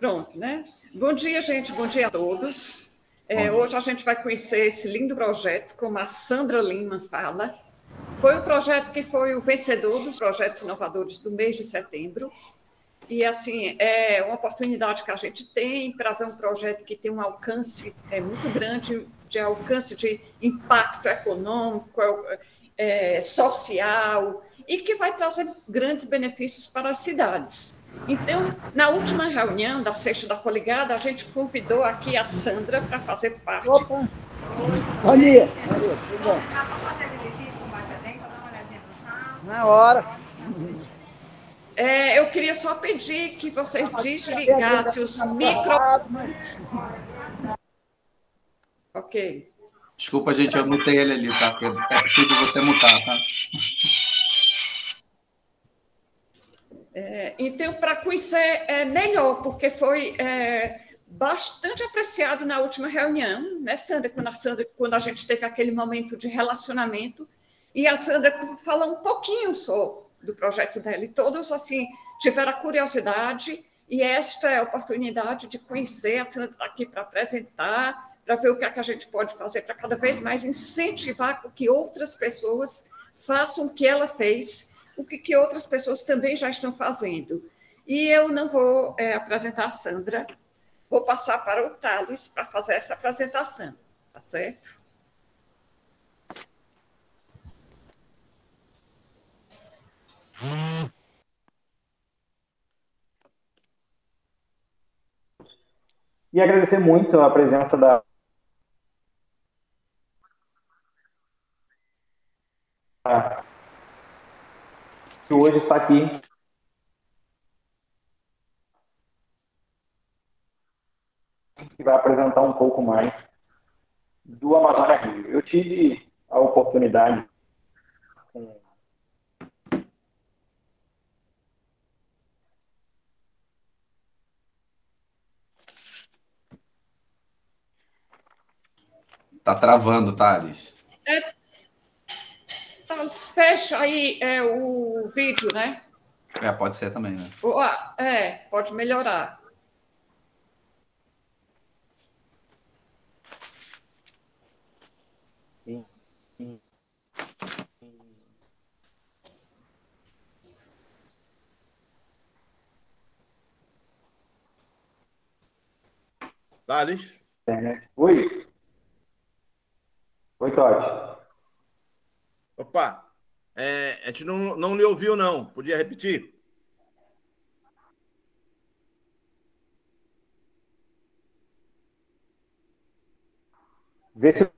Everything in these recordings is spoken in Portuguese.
Pronto, né? Bom dia, gente. Bom dia a todos. Hoje a gente vai conhecer esse lindo projeto, como a Sandra Lima fala. Foi o projeto que foi o vencedor dos projetos inovadores do mês de setembro. E, assim, é uma oportunidade que a gente tem para ver um projeto que tem um alcance muito grande, de alcance de impacto econômico, social, e que vai trazer grandes benefícios para as cidades. Então, na última reunião da Sexta da Coligada, a gente convidou aqui a Sandra para fazer parte. Opa! Bom dia! Na hora! Eu queria só pedir que vocês desligassem os microfones. Ok. Desculpa, gente, eu mutei ele ali, tá? Porque é possível você mutar, tá? Então, para conhecer melhor, porque foi bastante apreciado na última reunião, né, Sandra? Quando a gente teve aquele momento de relacionamento, e a Sandra fala um pouquinho só do projeto dela, e todos, assim, tiveram a curiosidade, e esta é a oportunidade de conhecer. A Sandra está aqui para apresentar, para ver o que é que a gente pode fazer para cada vez mais incentivar que outras pessoas façam o que ela fez, o que outras pessoas também já estão fazendo. E eu não vou apresentar a Sandra, vou passar para o Thales para fazer essa apresentação, tá certo? E agradecer muito a presença que hoje está aqui. Que vai apresentar um pouco mais do Amazônia Rio. Eu tive a oportunidade Tá travando, Thales. Thales, fecha aí o vídeo, né? Pode ser também, né? Pode melhorar. Thales? Oi? Oi, Totti. Opa! A gente não lhe ouviu, não. Podia repetir? Vê se o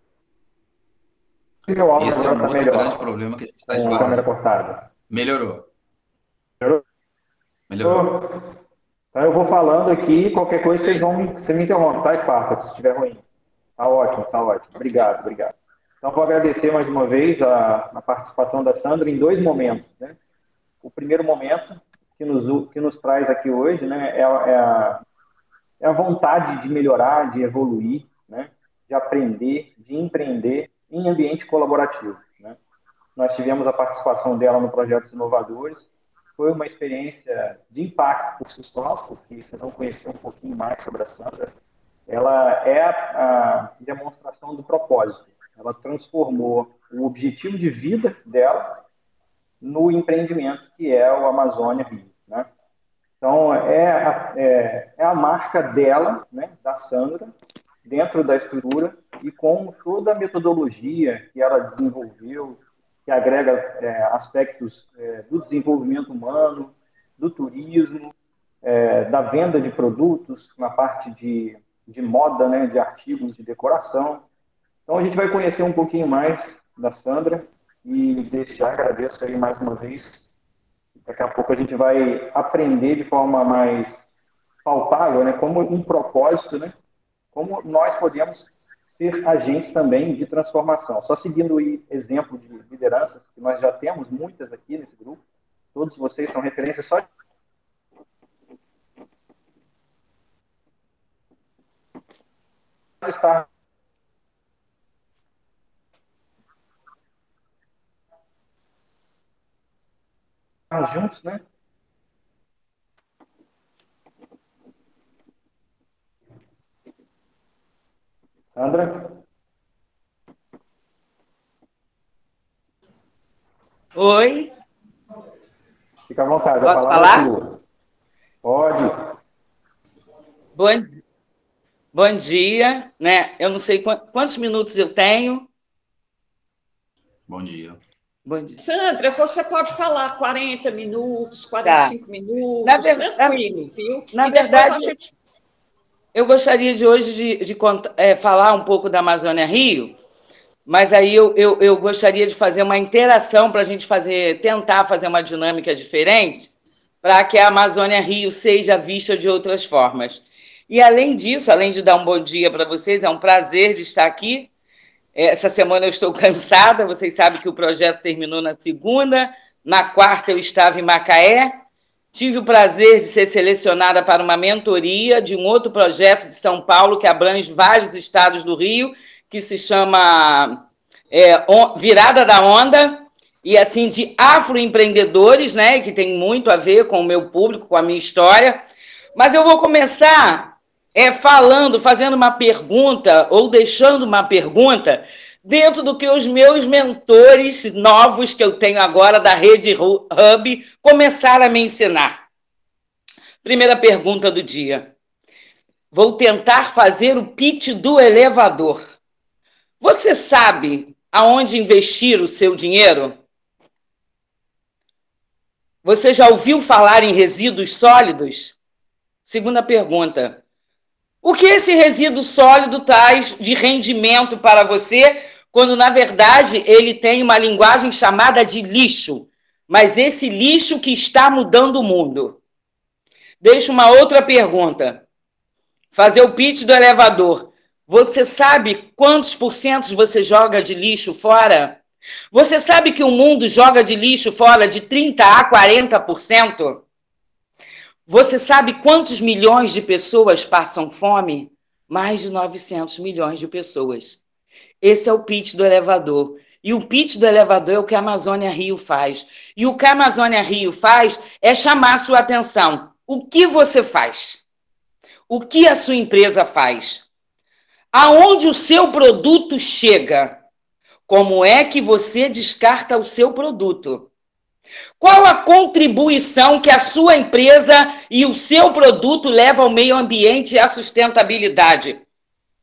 meu áudio Esse é agora um está outro grande melhor. problema que a gente está Com a câmera esbarrando. cortada. Melhorou. Melhorou? Então eu vou falando aqui, qualquer coisa você me interrompe, tá, Esparta, se estiver ruim. Tá ótimo, tá ótimo. Obrigado, obrigado. Então vou agradecer mais uma vez a participação da Sandra em dois momentos, né? O primeiro momento que nos traz aqui hoje, né, é a vontade de melhorar, de evoluir, né, de aprender, de empreender em ambiente colaborativo, né? Nós tivemos a participação dela no Projetos Inovadores. Foi uma experiência de impacto por si só, porque se não conhecer um pouquinho mais sobre a Sandra, ela é a demonstração do propósito. Ela transformou o objetivo de vida dela no empreendimento que é o Amazônia Rio, né? Então, é a marca dela, né, da Sandra, dentro da estrutura e com toda a metodologia que ela desenvolveu, que agrega aspectos do desenvolvimento humano, do turismo, da venda de produtos, na parte de moda, né, de artigos de decoração. Então, a gente vai conhecer um pouquinho mais da Sandra e desde já agradeço aí mais uma vez. Daqui a pouco a gente vai aprender de forma mais palpável, né, como um propósito, né, como nós podemos ser agentes também de transformação. Só seguindo o exemplo de lideranças, que nós já temos muitas aqui nesse grupo, todos vocês são referências só de estar juntos, né? Sandra? Oi. Fica à vontade. Posso falar? Pode. Bom dia, né? Eu não sei quantos minutos eu tenho. Bom dia. Bom dia. Sandra, você pode falar 40 minutos, 45 minutos, tranquilo, viu? Na verdade, eu gostaria de hoje de falar um pouco da Amazônia Rio, mas aí eu gostaria de fazer uma interação para a gente tentar fazer uma dinâmica diferente, para que a Amazônia Rio seja vista de outras formas. E, além disso, além de dar um bom dia para vocês, é um prazer de estar aqui. Essa semana eu estou cansada, vocês sabem que o projeto terminou na segunda, na quarta eu estava em Macaé, tive o prazer de ser selecionada para uma mentoria de um outro projeto de São Paulo, que abrange vários estados do Rio, que se chama Virada da Onda, e assim, de afroempreendedores, né, que tem muito a ver com o meu público, com a minha história. Mas eu vou começar fazendo uma pergunta, ou deixando uma pergunta, dentro do que os meus mentores novos que eu tenho agora da Rede Hub começaram a me ensinar. Primeira pergunta do dia. Vou tentar fazer o pitch do elevador. Você sabe aonde investir o seu dinheiro? Você já ouviu falar em resíduos sólidos? Segunda pergunta. O que esse resíduo sólido traz de rendimento para você, quando, na verdade, ele tem uma linguagem chamada de lixo, mas esse lixo que está mudando o mundo? Deixo uma outra pergunta. Fazer o pitch do elevador. Você sabe quantos porcentos você joga de lixo fora? Você sabe que o mundo joga de lixo fora de 30% a 40%? Você sabe quantos milhões de pessoas passam fome? Mais de 900 milhões de pessoas. Esse é o pitch do elevador. E o pitch do elevador é o que a Amazônia Rio faz. E o que a Amazônia Rio faz é chamar a sua atenção. O que você faz? O que a sua empresa faz? Aonde o seu produto chega? Como é que você descarta o seu produto? Qual a contribuição que a sua empresa e o seu produto levam ao meio ambiente e à sustentabilidade?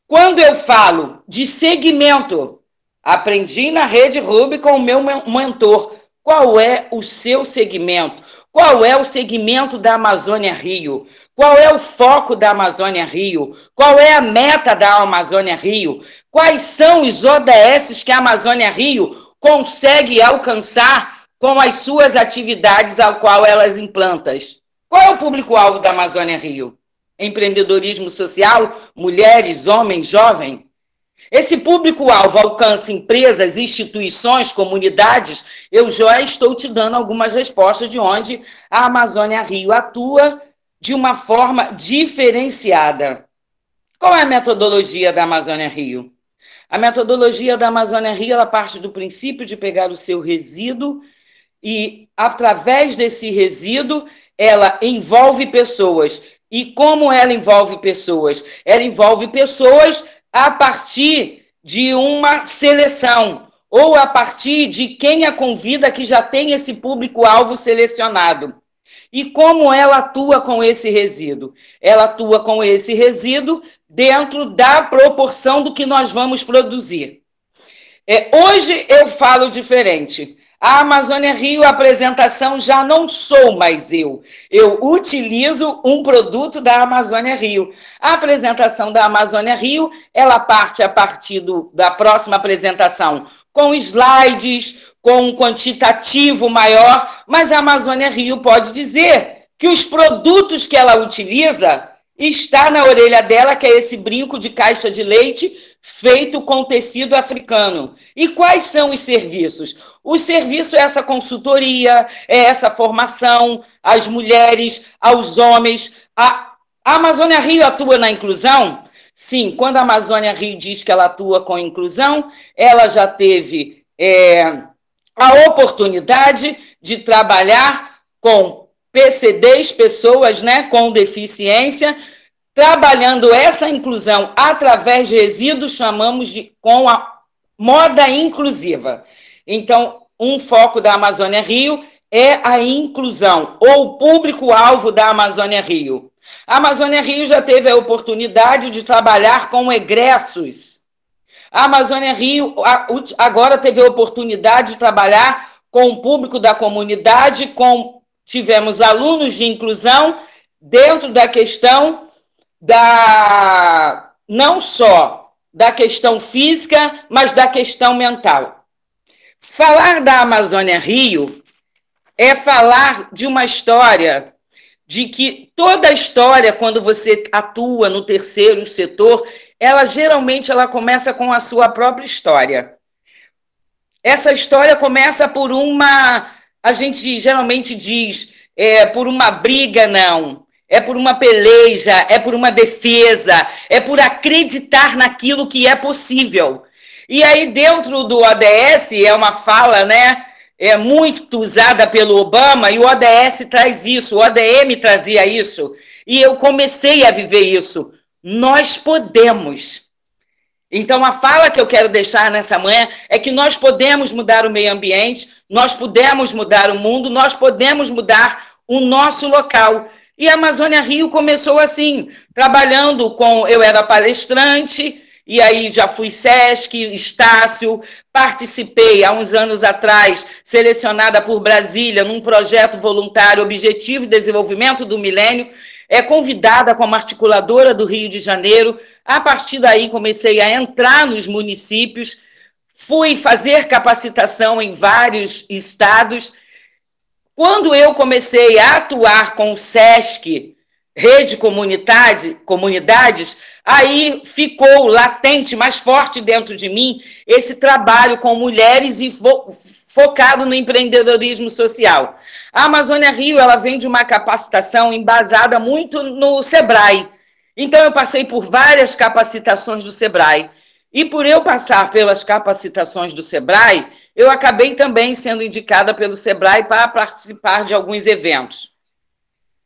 Quando eu falo de segmento, aprendi na Rede Hub com o meu mentor. Qual é o seu segmento? Qual é o segmento da Amazônia Rio? Qual é o foco da Amazônia Rio? Qual é a meta da Amazônia Rio? Quais são os ODS que a Amazônia Rio consegue alcançar com as suas atividades ao qual elas implantam? Qual é o público-alvo da Amazônia Rio? Empreendedorismo social, mulheres, homens, jovens? Esse público-alvo alcança empresas, instituições, comunidades? Eu já estou te dando algumas respostas de onde a Amazônia Rio atua de uma forma diferenciada. Qual é a metodologia da Amazônia Rio? A metodologia da Amazônia Rio, ela parte do princípio de pegar o seu resíduo e, através desse resíduo, ela envolve pessoas. E como ela envolve pessoas? Ela envolve pessoas a partir de uma seleção, ou a partir de quem a convida que já tem esse público-alvo selecionado. E como ela atua com esse resíduo? Ela atua com esse resíduo dentro da proporção do que nós vamos produzir. Hoje eu falo diferente. A Amazônia Rio, a apresentação já não sou mais eu. Eu utilizo um produto da Amazônia Rio. A apresentação da Amazônia Rio, ela parte a partir da próxima apresentação com slides, com um quantitativo maior, mas a Amazônia Rio pode dizer que os produtos que ela utiliza está na orelha dela, que é esse brinco de caixa de leite feito com tecido africano. E quais são os serviços? O serviço é essa consultoria, é essa formação às mulheres, aos homens. A Amazônia Rio atua na inclusão? Sim, quando a Amazônia Rio diz que ela atua com inclusão, ela já teve a oportunidade de trabalhar com PCDs, pessoas, né, com deficiência, trabalhando essa inclusão através de resíduos, chamamos com a moda inclusiva. Então, um foco da Amazônia Rio é a inclusão, ou o público-alvo da Amazônia Rio. A Amazônia Rio já teve a oportunidade de trabalhar com egressos. A Amazônia Rio agora teve a oportunidade de trabalhar com o público da comunidade, tivemos alunos de inclusão dentro da questão não só da questão física, mas da questão mental. Falar da Amazônia Rio é falar de uma história, de que toda a história, quando você atua no terceiro setor, geralmente ela começa com a sua própria história. Essa história começa por a gente geralmente diz, por uma briga, não. É por uma peleja, é por uma defesa, é por acreditar naquilo que é possível. E aí, dentro do ODS, é uma fala, né? É muito usada pelo Obama, e o ODS traz isso, o ODM trazia isso, e eu comecei a viver isso. Nós podemos. Então, a fala que eu quero deixar nessa manhã é que nós podemos mudar o meio ambiente, nós podemos mudar o mundo, nós podemos mudar o nosso local. E a Amazônia Rio começou assim, trabalhando eu era palestrante, e aí já fui SESC, Estácio, participei há uns anos atrás, selecionada por Brasília, num projeto voluntário Objetivo de Desenvolvimento do Milênio, convidada como articuladora do Rio de Janeiro. A partir daí comecei a entrar nos municípios, fui fazer capacitação em vários estados. Quando eu comecei a atuar com o SESC, Rede Comunidades, aí ficou latente, mais forte dentro de mim, esse trabalho com mulheres e focado no empreendedorismo social. A Amazônia Rio, ela vem de uma capacitação embasada muito no SEBRAE. Então, eu passei por várias capacitações do SEBRAE. E por eu passar pelas capacitações do SEBRAE, eu acabei também sendo indicada pelo SEBRAE para participar de alguns eventos.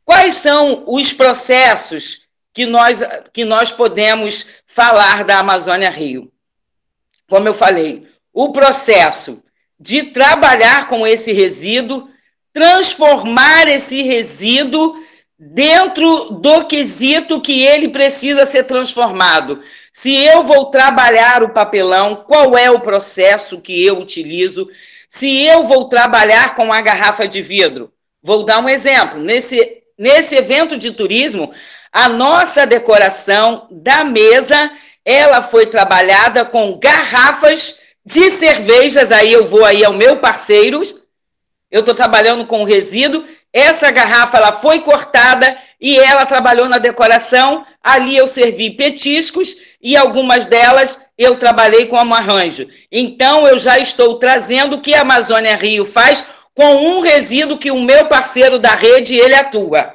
Quais são os processos que nós podemos falar da Amazônia Rio? Como eu falei, o processo de trabalhar com esse resíduo, transformar esse resíduo dentro do quesito que ele precisa ser transformado. Se eu vou trabalhar o papelão, qual é o processo que eu utilizo? Se eu vou trabalhar com a garrafa de vidro, vou dar um exemplo. Nesse evento de turismo, a nossa decoração da mesa, ela foi trabalhada com garrafas de cervejas. Aí eu vou aí ao meu parceiro, eu estou trabalhando com resíduo. Essa garrafa ela foi cortada e ela trabalhou na decoração. Ali eu servi petiscos e algumas delas eu trabalhei com um arranjo. Então eu já estou trazendo o que a Amazônia Rio faz com um resíduo que o meu parceiro da rede ele atua.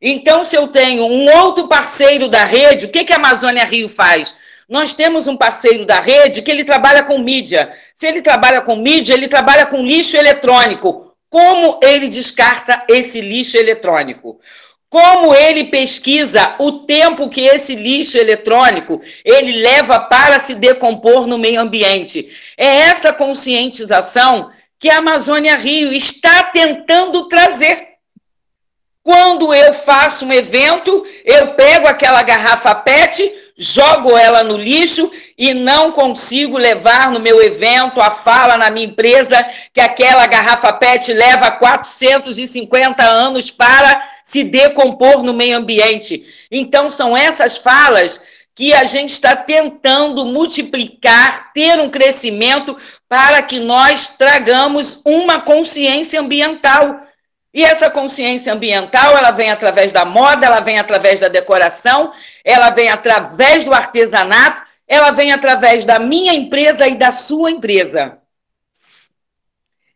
Então, se eu tenho um outro parceiro da rede, o que a Amazônia Rio faz? Nós temos um parceiro da rede que ele trabalha com mídia. Se ele trabalha com mídia, ele trabalha com lixo eletrônico. Como ele descarta esse lixo eletrônico? Como ele pesquisa o tempo que esse lixo eletrônico ele leva para se decompor no meio ambiente? É essa conscientização que a Amazônia Rio está tentando trazer. Quando eu faço um evento, eu pego aquela garrafa PET, jogo ela no lixo e não consigo levar no meu evento a fala na minha empresa que aquela garrafa PET leva 450 anos para se decompor no meio ambiente. Então, são essas falas que a gente está tentando multiplicar, ter um crescimento para que nós tragamos uma consciência ambiental. E essa consciência ambiental, ela vem através da moda, ela vem através da decoração, ela vem através do artesanato, ela vem através da minha empresa e da sua empresa.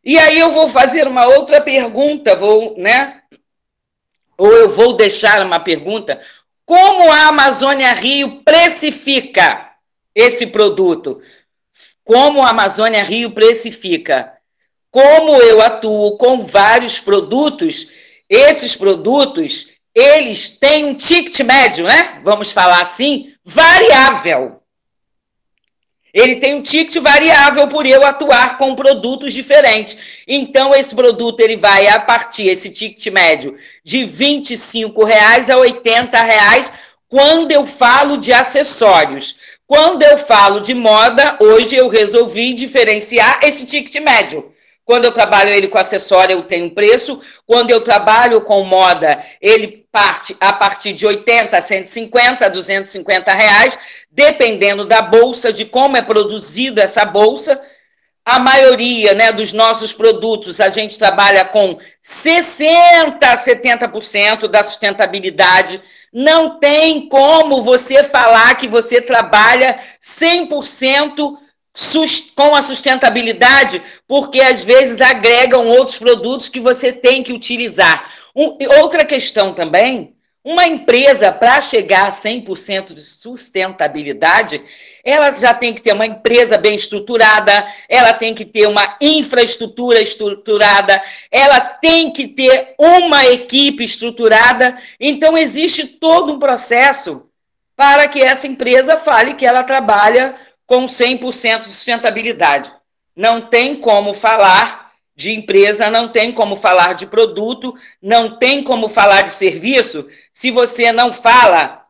E aí eu vou fazer uma outra pergunta, ou eu vou deixar uma pergunta. Como a Amazônia Rio precifica esse produto? Como a Amazônia Rio precifica? Como eu atuo com vários produtos, esses produtos, eles têm um ticket médio, né? Vamos falar assim, variável. Ele tem um ticket variável por eu atuar com produtos diferentes. Então, esse produto ele vai a partir, esse ticket médio, de R$25 a R$80, quando eu falo de acessórios. Quando eu falo de moda, hoje eu resolvi diferenciar esse ticket médio. Quando eu trabalho ele com acessório, eu tenho um preço. Quando eu trabalho com moda, ele parte a partir de 80, 150, 250 reais, dependendo da bolsa, de como é produzida essa bolsa. A maioria, né, dos nossos produtos, a gente trabalha com 60% a 70% da sustentabilidade. Não tem como você falar que você trabalha 100% com a sustentabilidade, porque às vezes agregam outros produtos que você tem que utilizar. Outra questão também, uma empresa, para chegar a 100% de sustentabilidade, ela já tem que ter uma empresa bem estruturada, ela tem que ter uma infraestrutura estruturada, ela tem que ter uma equipe estruturada. Então, existe todo um processo para que essa empresa fale que ela trabalha com 100% de sustentabilidade. Não tem como falar de empresa, não tem como falar de produto, não tem como falar de serviço se você não fala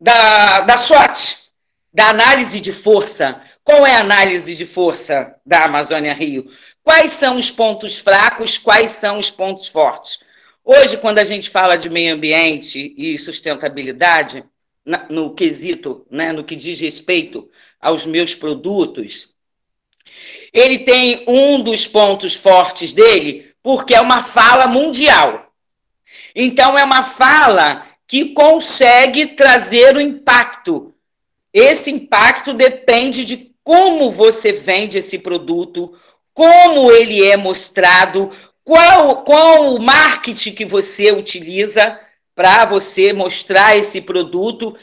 da SWOT, da análise de força. Qual é a análise de força da Amazônia Rio? Quais são os pontos fracos, quais são os pontos fortes? Hoje, quando a gente fala de meio ambiente e sustentabilidade, no quesito, né, no que diz respeito aos meus produtos, ele tem um dos pontos fortes dele, porque é uma fala mundial. Então, é uma fala que consegue trazer o impacto. Esse impacto depende de como você vende esse produto, como ele é mostrado, qual o marketing que você utiliza para você mostrar esse produto.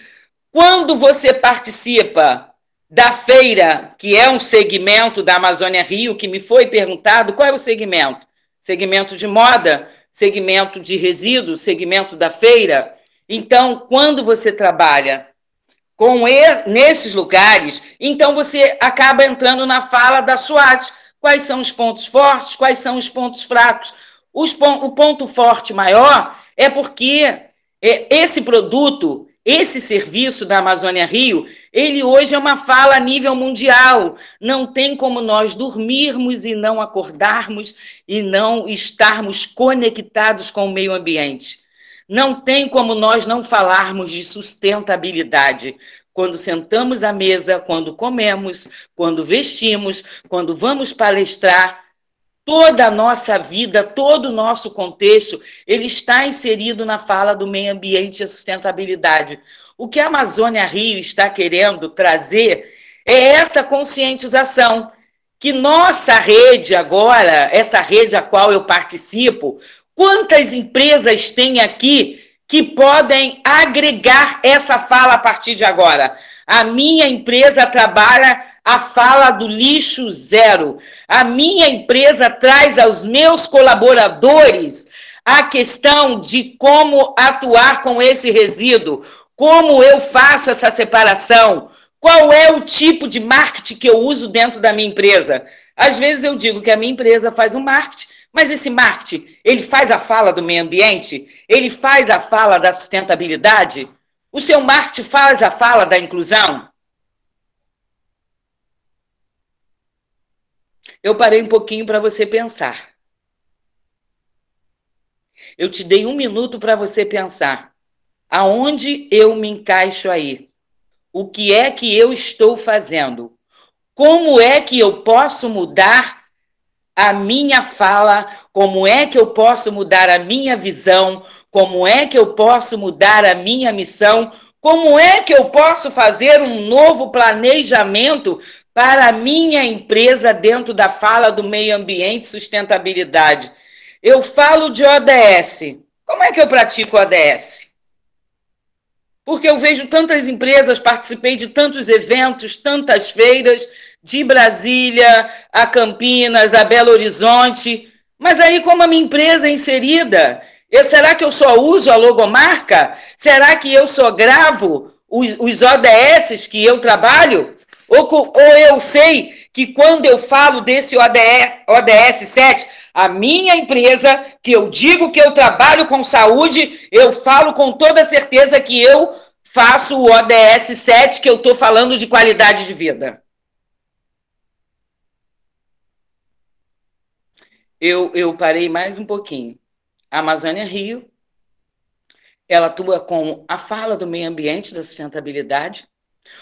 Quando você participa da feira, que é um segmento da Amazônia Rio, que me foi perguntado, qual é o segmento? Segmento de moda, segmento de resíduos, segmento da feira. Então, quando você trabalha nesses lugares, então você acaba entrando na fala da SWOT. Quais são os pontos fortes, quais são os pontos fracos? O ponto forte maior é porque esse produto, esse serviço da Amazônia Rio, ele hoje é uma fala a nível mundial. Não tem como nós dormirmos e não acordarmos e não estarmos conectados com o meio ambiente. Não tem como nós não falarmos de sustentabilidade. Quando sentamos à mesa, quando comemos, quando vestimos, quando vamos palestrar, toda a nossa vida, todo o nosso contexto, ele está inserido na fala do meio ambiente e a sustentabilidade. O que a Amazônia Rio está querendo trazer é essa conscientização, que nossa rede agora, essa rede a qual eu participo, quantas empresas tem aqui que podem agregar essa fala a partir de agora? A minha empresa trabalha a fala do lixo zero. A minha empresa traz aos meus colaboradores a questão de como atuar com esse resíduo, como eu faço essa separação, qual é o tipo de marketing que eu uso dentro da minha empresa. Às vezes eu digo que a minha empresa faz um marketing, mas esse marketing, ele faz a fala do meio ambiente? Ele faz a fala da sustentabilidade? O seu marketing faz a fala da inclusão? Eu parei um pouquinho para você pensar. Eu te dei 1 minuto para você pensar. Aonde eu me encaixo aí? O que é que eu estou fazendo? Como é que eu posso mudar a minha fala? Como é que eu posso mudar a minha visão? Como é que eu posso mudar a minha missão? Como é que eu posso fazer um novo planejamento para a minha empresa dentro da fala do meio ambiente e sustentabilidade? Eu falo de ODS. Como é que eu pratico ODS? Porque eu vejo tantas empresas, participei de tantos eventos, tantas feiras, de Brasília a Campinas, a Belo Horizonte, mas aí como a minha empresa é inserida, Será que eu só uso a logomarca? Será que eu só gravo os ODS que eu trabalho? Ou eu sei que quando eu falo desse ODS 7, a minha empresa, que eu digo que eu trabalho com saúde, eu falo com toda certeza que eu faço o ODS 7, que eu estou falando de qualidade de vida. Eu parei mais um pouquinho. A Amazônia Rio, ela atua com a fala do meio ambiente, da sustentabilidade.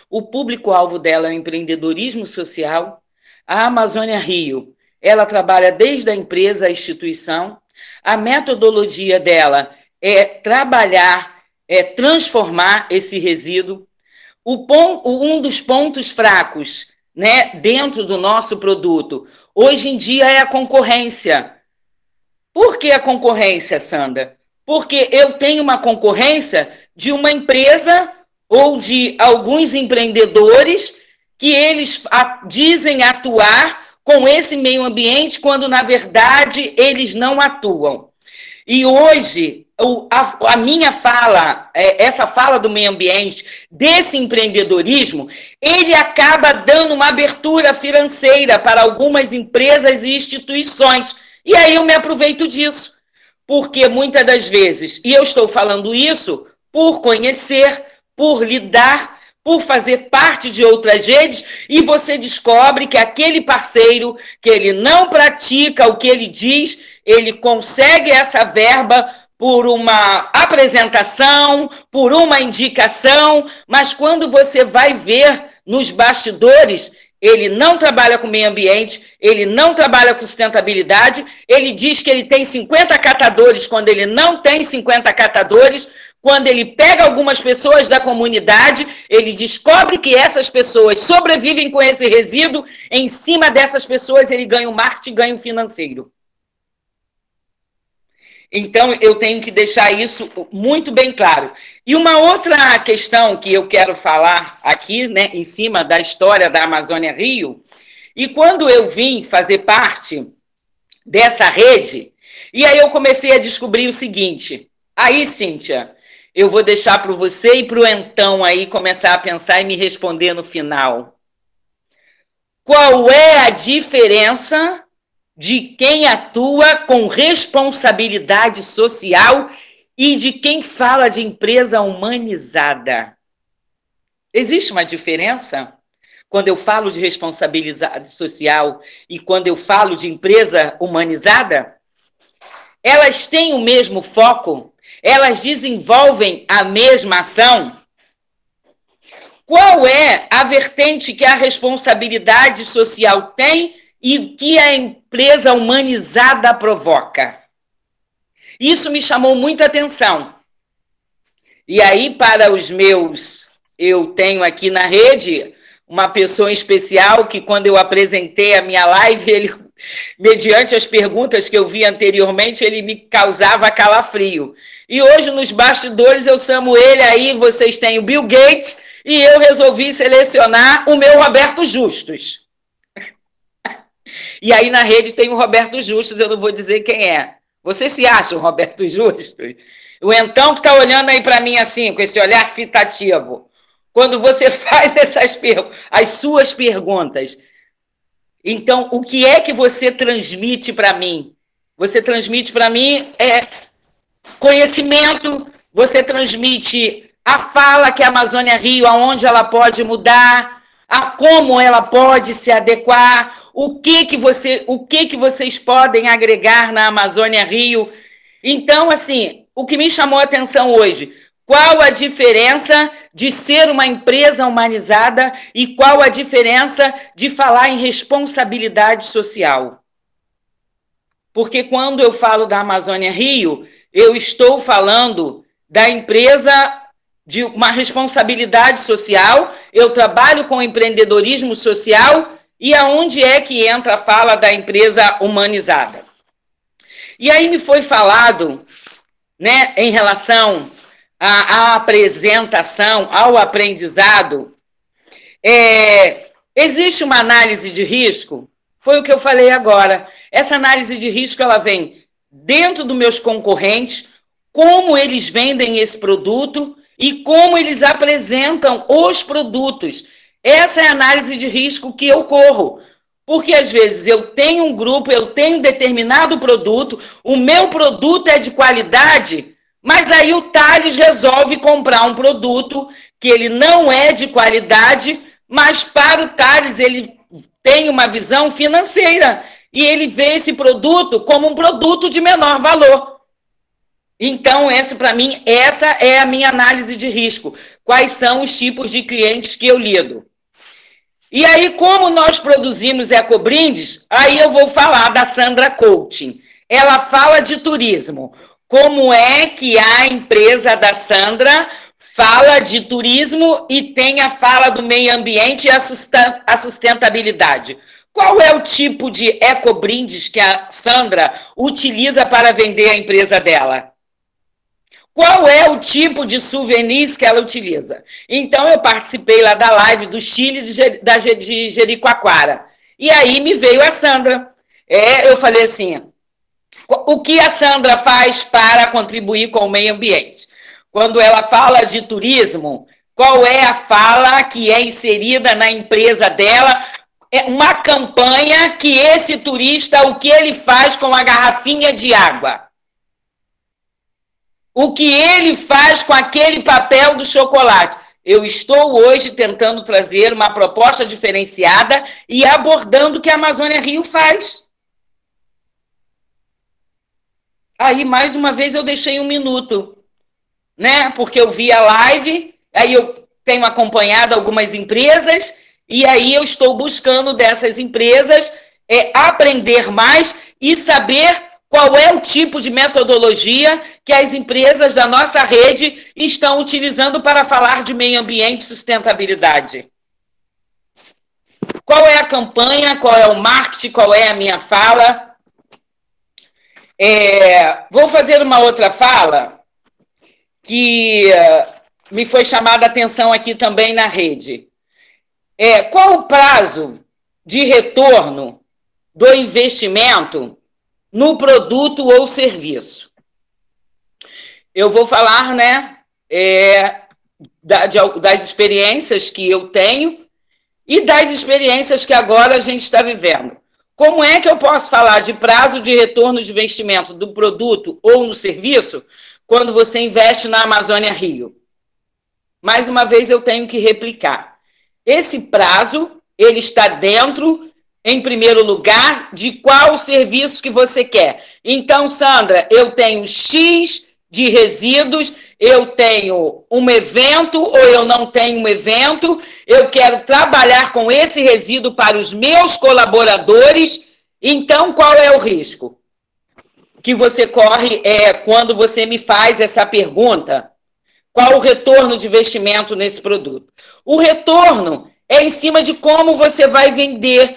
O público-alvo dela é o empreendedorismo social. A Amazônia Rio, ela trabalha desde a empresa à instituição. A metodologia dela é trabalhar, é transformar esse resíduo. Um dos pontos fracos, né, dentro do nosso produto, hoje em dia, é a concorrência. Por que a concorrência, Sandra? Porque eu tenho uma concorrência de uma empresa ou de alguns empreendedores que eles dizem atuar com esse meio ambiente, quando, na verdade, eles não atuam. E hoje, a minha fala, essa fala do meio ambiente, desse empreendedorismo, ele acaba dando uma abertura financeira para algumas empresas e instituições. E aí eu me aproveito disso, porque muitas das vezes, e eu estou falando isso por conhecer, por lidar, por fazer parte de outras redes, e você descobre que aquele parceiro, que ele não pratica o que ele diz, ele consegue essa verba por uma apresentação, por uma indicação, mas quando você vai ver nos bastidores, ele não trabalha com meio ambiente, ele não trabalha com sustentabilidade, ele diz que ele tem 50 catadores, quando ele não tem 50 catadores. Quando ele pega algumas pessoas da comunidade, ele descobre que essas pessoas sobrevivem com esse resíduo, em cima dessas pessoas ele ganha um marketing, ganha um financeiro. Então, eu tenho que deixar isso muito bem claro. E uma outra questão que eu quero falar aqui, né, em cima da história da Amazônia Rio, e quando eu vim fazer parte dessa rede, e aí eu comecei a descobrir o seguinte, aí, Cíntia, eu vou deixar para você e para o Então aí começar a pensar e me responder no final. Qual é a diferença de quem atua com responsabilidade social e de quem fala de empresa humanizada? Existe uma diferença quando eu falo de responsabilidade social e quando eu falo de empresa humanizada? Elas têm o mesmo foco? Elas desenvolvem a mesma ação? Qual é a vertente que a responsabilidade social tem e que a empresa humanizada provoca? Isso me chamou muita atenção. E aí, para os meus... Eu tenho aqui na rede uma pessoa especial que, quando eu apresentei a minha live, ele, mediante as perguntas que eu vi anteriormente, ele me causava calafrio. E hoje, nos bastidores, eu chamo ele aí, vocês têm o Bill Gates, e eu resolvi selecionar o meu Roberto Justus. E aí, na rede, tem o Roberto Justus, eu não vou dizer quem é. Você se acha o Roberto Justus? O Então que está olhando aí para mim assim, com esse olhar fitativo. Quando você faz as suas perguntas. Então, o que é que você transmite para mim? Você transmite para mim conhecimento, você transmite a fala que a Amazônia Rio, aonde ela pode mudar, a como ela pode se adequar, o que vocês podem agregar na Amazônia Rio. Então, assim, o que me chamou a atenção hoje, qual a diferença de ser uma empresa humanizada e qual a diferença de falar em responsabilidade social? Porque quando eu falo da Amazônia Rio, eu estou falando da empresa de uma responsabilidade social, eu trabalho com empreendedorismo social, e aonde é que entra a fala da empresa humanizada? E aí me foi falado, né, em relação à apresentação, ao aprendizado, existe uma análise de risco? Foi o que eu falei agora. Essa análise de risco, ela vem dentro dos meus concorrentes, como eles vendem esse produto e como eles apresentam os produtos. Essa é a análise de risco que eu corro. Porque, às vezes, eu tenho um grupo, eu tenho um determinado produto, o meu produto é de qualidade, mas aí o Thales resolve comprar um produto que ele não é de qualidade, mas para o Thales ele tem uma visão financeira e ele vê esse produto como um produto de menor valor. Então, para mim, essa é a minha análise de risco. Quais são os tipos de clientes que eu lido? E aí, como nós produzimos Ecobrindes, aí eu vou falar da Sandra Coaching. Ela fala de turismo. Como é que a empresa da Sandra fala de turismo e tem a fala do meio ambiente e a sustentabilidade? Qual é o tipo de Ecobrindes que a Sandra utiliza para vender a empresa dela? Qual é o tipo de souvenirs que ela utiliza? Então, eu participei lá da live do Chile de Jericoacoara. E aí me veio a Sandra. Eu falei assim, o que a Sandra faz para contribuir com o meio ambiente? Quando ela fala de turismo, qual é a fala que é inserida na empresa dela? É uma campanha que esse turista, o que ele faz com a garrafinha de água? O que ele faz com aquele papel do chocolate? Eu estou hoje tentando trazer uma proposta diferenciada e abordando o que a Amazônia Rio faz. Aí, mais uma vez, eu deixei 1 minuto, né? Porque eu vi a live, aí eu tenho acompanhado algumas empresas, e aí eu estou buscando dessas empresas aprender mais e saber qual é o tipo de metodologia que as empresas da nossa rede estão utilizando para falar de meio ambiente e sustentabilidade? Qual é a campanha, qual é o marketing, qual é a minha fala? Vou fazer uma outra fala que me foi chamada a atenção aqui também na rede. Qual o prazo de retorno do investimento no produto ou serviço? Eu vou falar, né, das experiências que eu tenho e das experiências que agora a gente está vivendo. Como é que eu posso falar de prazo de retorno de investimento do produto ou no serviço quando você investe na Amazônia Rio? Mais uma vez eu tenho que replicar. Esse prazo, ele está dentro, em primeiro lugar, de qual serviço que você quer. Então, Sandra, eu tenho X de resíduos, eu tenho um evento ou eu não tenho um evento, eu quero trabalhar com esse resíduo para os meus colaboradores, então qual é o risco que você corre quando você me faz essa pergunta? Qual o retorno de investimento nesse produto? O retorno é em cima de como você vai vender.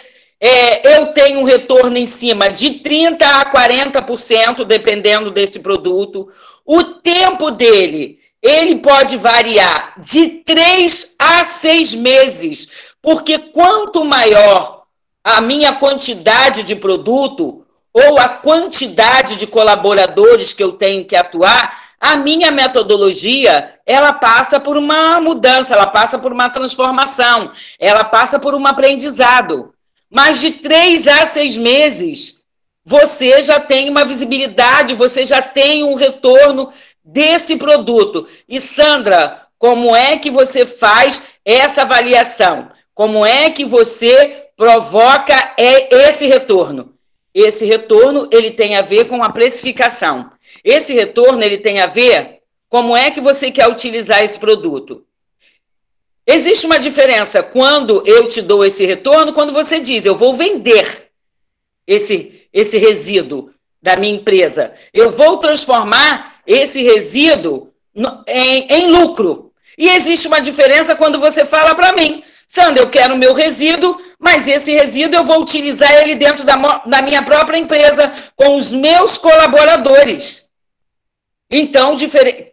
Eu tenho um retorno em cima de 30% a 40%, dependendo desse produto. O tempo dele, ele pode variar de 3 a 6 meses, porque quanto maior a minha quantidade de produto ou a quantidade de colaboradores que eu tenho que atuar, a minha metodologia, ela passa por uma mudança, ela passa por uma transformação, ela passa por um aprendizado. Mas de 3 a 6 meses, você já tem uma visibilidade, você já tem um retorno desse produto. E, Sandra, como é que você faz essa avaliação? Como é que você provoca esse retorno? Esse retorno, ele tem a ver com a precificação. Esse retorno, ele tem a ver como é que você quer utilizar esse produto. Existe uma diferença quando eu te dou esse retorno, quando você diz, eu vou vender esse resíduo da minha empresa. Eu vou transformar esse resíduo em lucro. E existe uma diferença quando você fala para mim, Sandra, eu quero o meu resíduo, mas esse resíduo eu vou utilizar ele dentro da minha própria empresa, com os meus colaboradores. Então,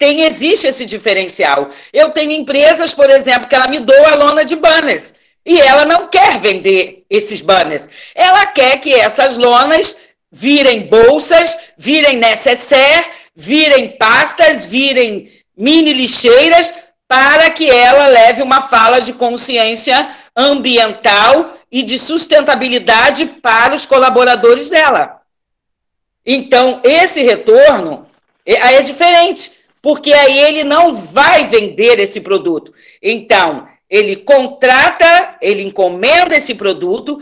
existe esse diferencial. Eu tenho empresas, por exemplo, que ela me doa lona de banners, e ela não quer vender esses banners. Ela quer que essas lonas virem bolsas, virem necessaire, virem pastas, virem mini lixeiras, para que ela leve uma fala de consciência ambiental e de sustentabilidade para os colaboradores dela. Então, esse retorno é diferente, porque aí ele não vai vender esse produto. Então, ele contrata, ele encomenda esse produto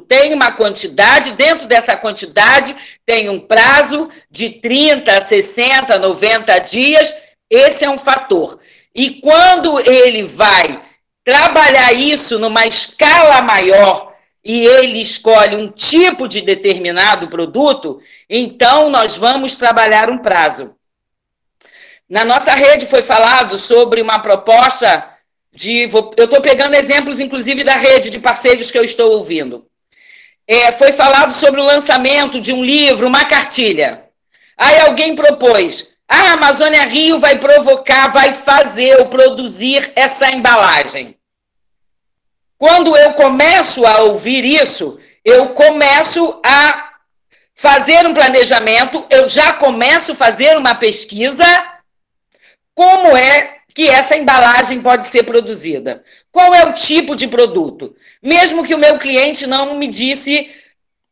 tem uma quantidade, dentro dessa quantidade tem um prazo de 30, 60, 90 dias, esse é um fator. E quando ele vai trabalhar isso numa escala maior e ele escolhe um tipo de determinado produto, então nós vamos trabalhar um prazo. Na nossa rede foi falado sobre uma proposta eu estou pegando exemplos, inclusive, da rede de parceiros que eu estou ouvindo. Foi falado sobre o lançamento de um livro, uma cartilha. Aí alguém propôs, a Amazônia Rio vai produzir essa embalagem. Quando eu começo a ouvir isso, eu começo a fazer um planejamento, eu já começo a fazer uma pesquisa, como é que essa embalagem pode ser produzida. Qual é o tipo de produto? Mesmo que o meu cliente não me disse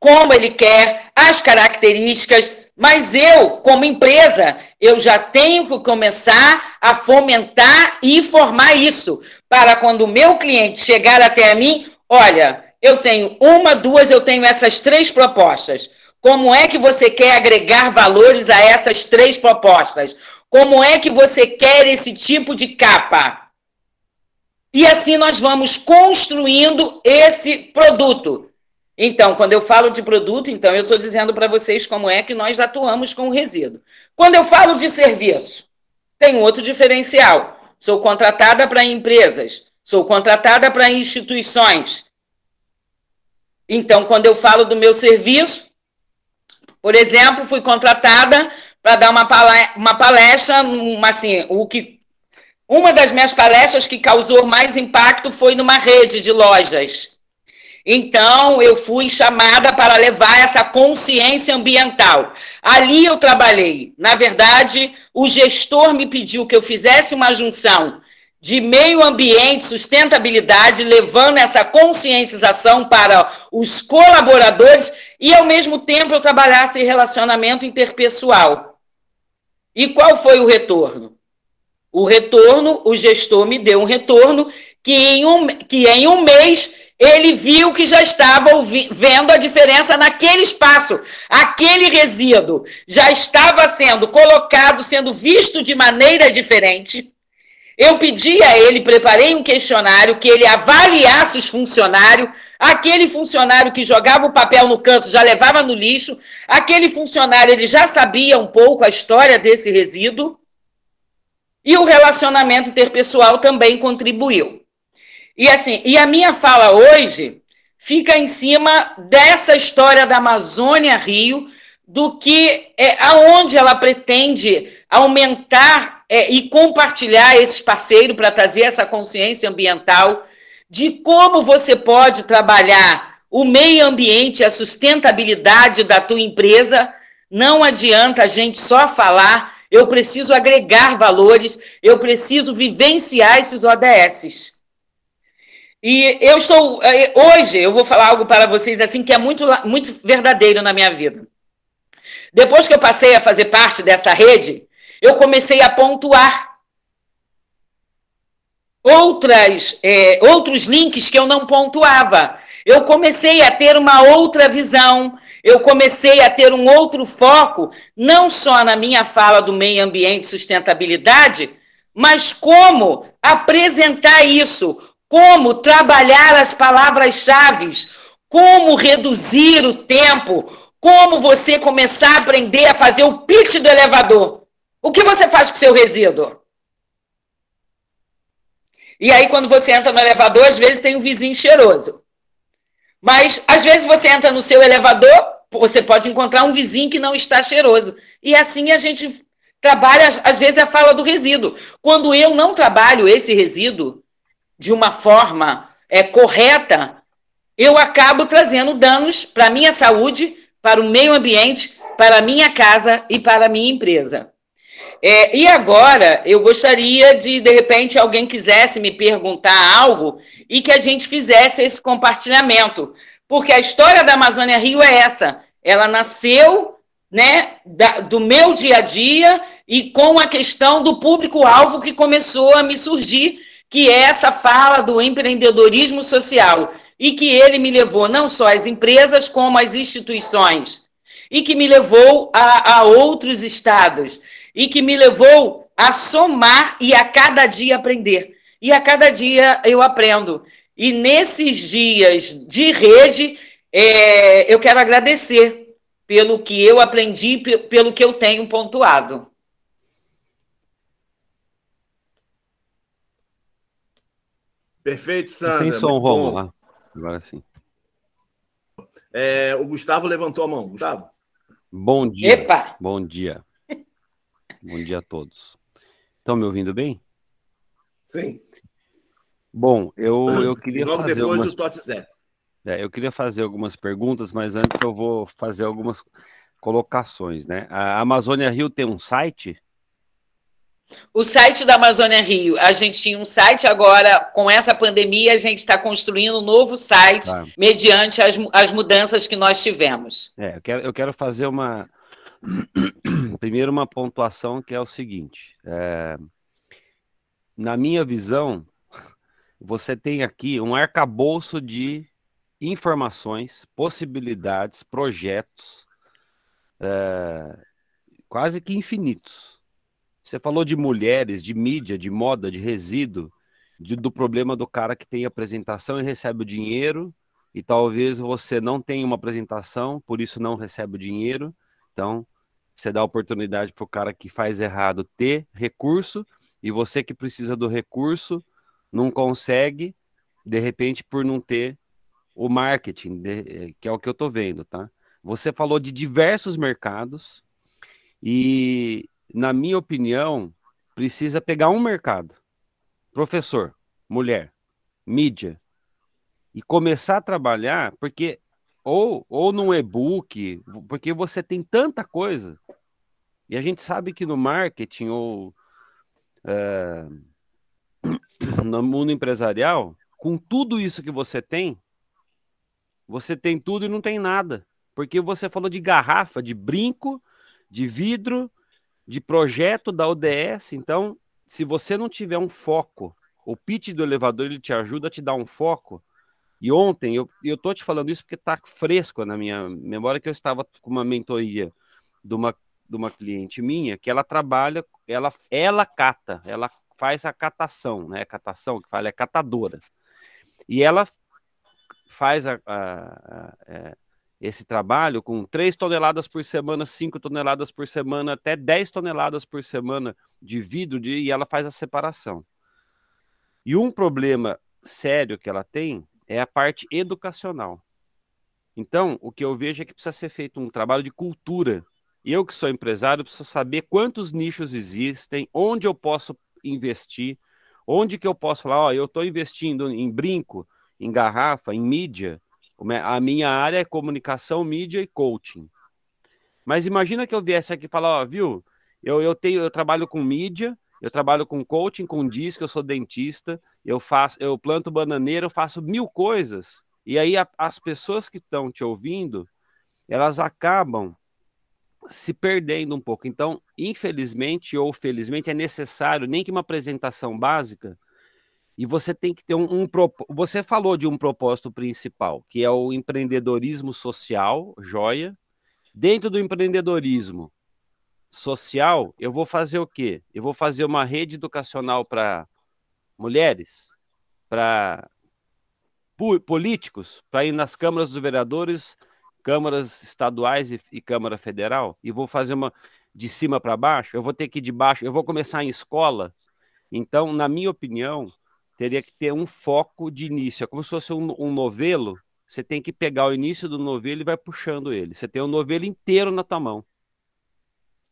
como ele quer, as características, mas eu, como empresa, eu já tenho que começar a fomentar e informar isso, para quando o meu cliente chegar até a mim, olha, eu tenho eu tenho essas 3 propostas. Como é que você quer agregar valores a essas 3 propostas? Como é que você quer esse tipo de capa? E assim nós vamos construindo esse produto. Então, quando eu falo de produto, então eu estou dizendo para vocês como é que nós atuamos com o resíduo. Quando eu falo de serviço, tem outro diferencial. Sou contratada para empresas, sou contratada para instituições. Então, quando eu falo do meu serviço, por exemplo, fui contratada para dar uma palestra, uma das minhas palestras que causou mais impacto foi numa rede de lojas. Então, eu fui chamada para levar essa consciência ambiental. Ali eu trabalhei. Na verdade, o gestor me pediu que eu fizesse uma junção de meio ambiente, sustentabilidade, levando essa conscientização para os colaboradores e, ao mesmo tempo, eu trabalhasse relacionamento interpessoal. E qual foi o retorno? O gestor me deu um retorno que em um mês ele viu que já estava vendo a diferença naquele espaço. Aquele resíduo já estava sendo colocado, sendo visto de maneira diferente. Eu pedi a ele, preparei um questionário, que ele avaliasse os funcionários. Aquele funcionário que jogava o papel no canto já levava no lixo. Aquele funcionário, ele já sabia um pouco a história desse resíduo. E o relacionamento interpessoal também contribuiu. E a minha fala hoje fica em cima dessa história da Amazônia Rio, do que aonde ela pretende aumentar e compartilhar esses parceiros para trazer essa consciência ambiental, de como você pode trabalhar o meio ambiente, a sustentabilidade da tua empresa. Não adianta a gente só falar, eu preciso agregar valores, eu preciso vivenciar esses ODSs. E hoje eu vou falar algo para vocês assim que é muito, muito verdadeiro na minha vida. Depois que eu passei a fazer parte dessa rede, eu comecei a pontuar outros links que eu não pontuava. Eu comecei a ter uma outra visão, eu comecei a ter um outro foco, não só na minha fala do meio ambiente e sustentabilidade, mas como apresentar isso, como trabalhar as palavras-chave, como reduzir o tempo, como você começar a aprender a fazer o pitch do elevador. O que você faz com o seu resíduo? E aí, quando você entra no elevador, às vezes tem um vizinho cheiroso. Mas, às vezes, você entra no seu elevador, você pode encontrar um vizinho que não está cheiroso. E assim a gente trabalha, às vezes, a fala do resíduo. Quando eu não trabalho esse resíduo de uma forma correta, eu acabo trazendo danos para a minha saúde, para o meio ambiente, para a minha casa e para a minha empresa. E agora, eu gostaria de repente, alguém quisesse me perguntar algo e que a gente fizesse esse compartilhamento, porque a história da Amazônia Rio é essa, ela nasceu, né, do meu dia a dia e com a questão do público-alvo que começou a me surgir, que é essa fala do empreendedorismo social, e que ele me levou não só às empresas, como às instituições, e que me levou a outros estados, e que me levou a somar e a cada dia aprender. E a cada dia eu aprendo. E nesses dias de rede, eu quero agradecer pelo que eu aprendi, pelo que eu tenho pontuado. Perfeito, Sandra. Sem som, Rômulo. Agora sim. O Gustavo levantou a mão. Gustavo. Bom dia. Epa! Bom dia. Bom dia a todos. Estão me ouvindo bem? Sim. Bom, eu queria logo fazer depois algumas... do Tote Zé. eu queria fazer algumas perguntas, mas antes eu vou fazer algumas colocações, né? A Amazônia Rio tem um site? O site da Amazônia Rio, a gente tinha um site, agora com essa pandemia a gente está construindo um novo site, mediante as mudanças que nós tivemos. Eu quero fazer primeiro uma pontuação que é o seguinte, na minha visão, você tem aqui um arcabouço de informações, possibilidades, projetos, quase que infinitos. Você falou de mulheres, de mídia, de moda, de resíduo, do problema do cara que tem apresentação e recebe o dinheiro, e talvez você não tenha uma apresentação, por isso não recebe o dinheiro. Então, você dá oportunidade para o cara que faz errado ter recurso, e você que precisa do recurso não consegue, de repente, por não ter o marketing, que é o que eu estou vendo, tá? Você falou de diversos mercados e, na minha opinião, precisa pegar um mercado, professor, mulher, mídia, e começar a trabalhar, porque ou num e-book, porque você tem tanta coisa, e a gente sabe que no marketing ou no mundo empresarial, com tudo isso que você tem tudo e não tem nada, porque você falou de garrafa, de brinco, de vidro, de projeto da ODS. Então, se você não tiver um foco, o pitch do elevador ele te ajuda a te dar um foco. E ontem, eu tô te falando isso porque tá fresco na minha memória, que eu estava com uma mentoria de uma cliente minha, que ela trabalha, ela cata, ela faz a catação, né? Catação, que fala, é catadora. E ela faz esse trabalho com 3 toneladas por semana, 5 toneladas por semana, até 10 toneladas por semana de vidro, e ela faz a separação. E um problema sério que ela tem é a parte educacional. Então, o que eu vejo é que precisa ser feito um trabalho de cultura. Eu, que sou empresário, preciso saber quantos nichos existem, onde eu posso investir, onde que eu posso falar, ó, eu estou investindo em brinco, em garrafa, em mídia. A minha área é comunicação, mídia e coaching. Mas imagina que eu viesse aqui e falar, ó, viu, eu trabalho com mídia, eu trabalho com coaching, com disco, eu sou dentista, eu planto bananeira, eu faço 1000 coisas. E aí as pessoas que estão te ouvindo, elas acabam se perdendo um pouco. Então, infelizmente ou felizmente, é necessário, nem que uma apresentação básica, e você tem que ter você falou de um propósito principal, que é o empreendedorismo social, joia. Dentro do empreendedorismo social, eu vou fazer o quê? Eu vou fazer uma rede educacional para mulheres, para políticos, para ir nas câmaras dos vereadores, câmaras estaduais e Câmara Federal, e vou fazer uma de cima para baixo, eu vou ter que ir de baixo, eu vou começar em escola. Então, na minha opinião, teria que ter um foco de início. É como se fosse um novelo, você tem que pegar o início do novelo e vai puxando ele. Você tem o novelo inteiro na tua mão.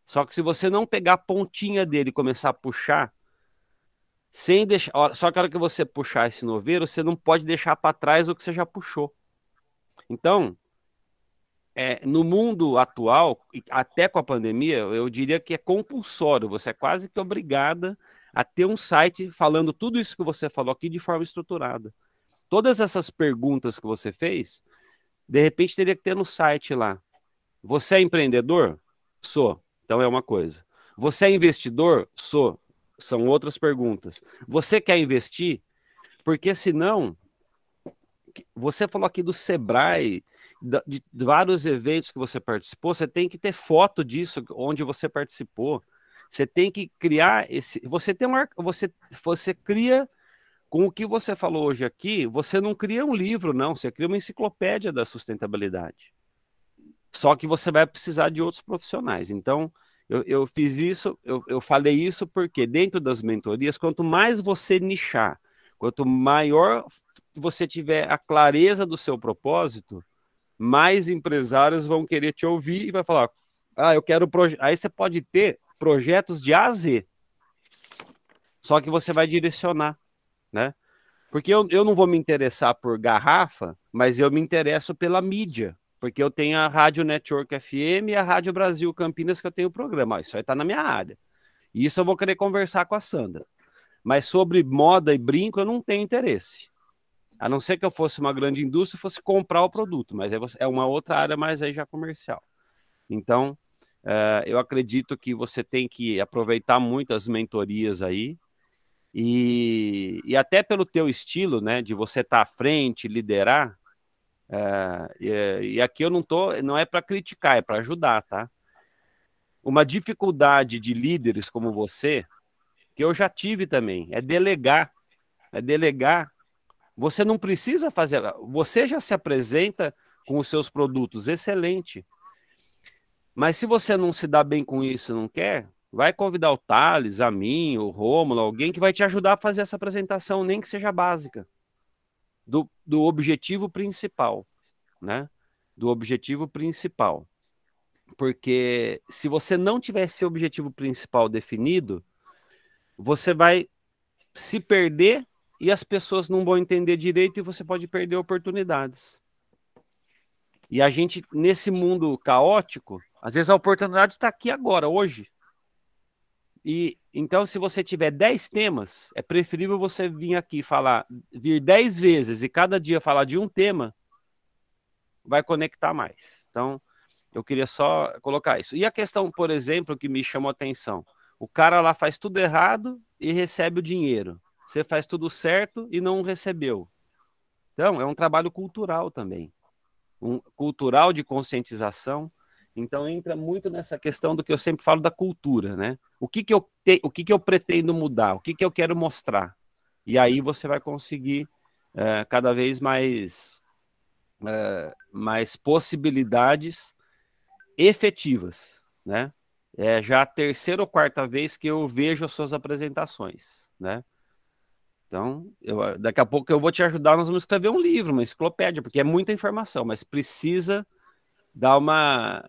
Só que se você não pegar a pontinha dele e começar a puxar, sem deixar. Só que a hora que você puxar esse novelo, você não pode deixar para trás o que você já puxou. Então, no mundo atual, até com a pandemia, eu diria que é compulsório, você é quase que obrigada a ter um site falando tudo isso que você falou aqui de forma estruturada. Todas essas perguntas que você fez, de repente teria que ter no site lá. Você é empreendedor? Sou. Então é uma coisa. Você é investidor? Sou. São outras perguntas. Você quer investir? Porque senão, você falou aqui do Sebrae, de vários eventos que você participou, você tem que ter foto disso, onde você participou. Você tem que criar esse... Você cria... Com o que você falou hoje aqui, você não cria um livro, não. Você cria uma enciclopédia da sustentabilidade. Só que você vai precisar de outros profissionais. Então, eu fiz isso, eu falei isso porque dentro das mentorias, quanto mais você nichar, quanto maior você tiver a clareza do seu propósito, mais empresários vão querer te ouvir e vai falar, eu quero... Aí você pode ter projetos de A a Z. Só que você vai direcionar. Né? Porque eu não vou me interessar por garrafa, mas eu me interesso pela mídia, porque eu tenho a Rádio Network FM e a Rádio Brasil Campinas, que eu tenho o programa. Isso aí está na minha área. E isso eu vou querer conversar com a Sandra. Mas sobre moda e brinco eu não tenho interesse. A não ser que eu fosse uma grande indústria e fosse comprar o produto, mas é uma outra área mais aí já comercial. Então, eu acredito que você tem que aproveitar muito as mentorias aí, e até pelo teu estilo, né, de você estar à frente, liderar, e aqui eu não é para criticar, é para ajudar, tá? Uma dificuldade de líderes como você, que eu já tive também, é delegar. Você não precisa fazer, você já se apresenta com os seus produtos, excelente. Mas se você não se dá bem com isso, não quer... Vai convidar o Thales, a mim, o Rômulo, alguém que vai te ajudar a fazer essa apresentação, nem que seja básica, do objetivo principal, né? Do objetivo principal. Porque se você não tiver esse objetivo principal definido, você vai se perder e as pessoas não vão entender direito e você pode perder oportunidades. E a gente, nesse mundo caótico, às vezes a oportunidade está aqui agora, hoje. E então, se você tiver 10 temas, é preferível você vir 10 vezes e cada dia falar de um tema, vai conectar mais. Então, eu queria só colocar isso. E a questão, por exemplo, que me chamou a atenção, o cara lá faz tudo errado e recebe o dinheiro. Você faz tudo certo e não recebeu. Então, é um trabalho cultural também. Cultural de conscientização. Então, entra muito nessa questão do que eu sempre falo da cultura, né? O que eu pretendo mudar? O que eu quero mostrar? E aí você vai conseguir cada vez mais possibilidades efetivas, né? É já a terceira ou quarta vez que eu vejo as suas apresentações, né? Então, daqui a pouco eu vou te ajudar, nós vamos escrever um livro, uma enciclopédia, porque é muita informação, mas precisa dar uma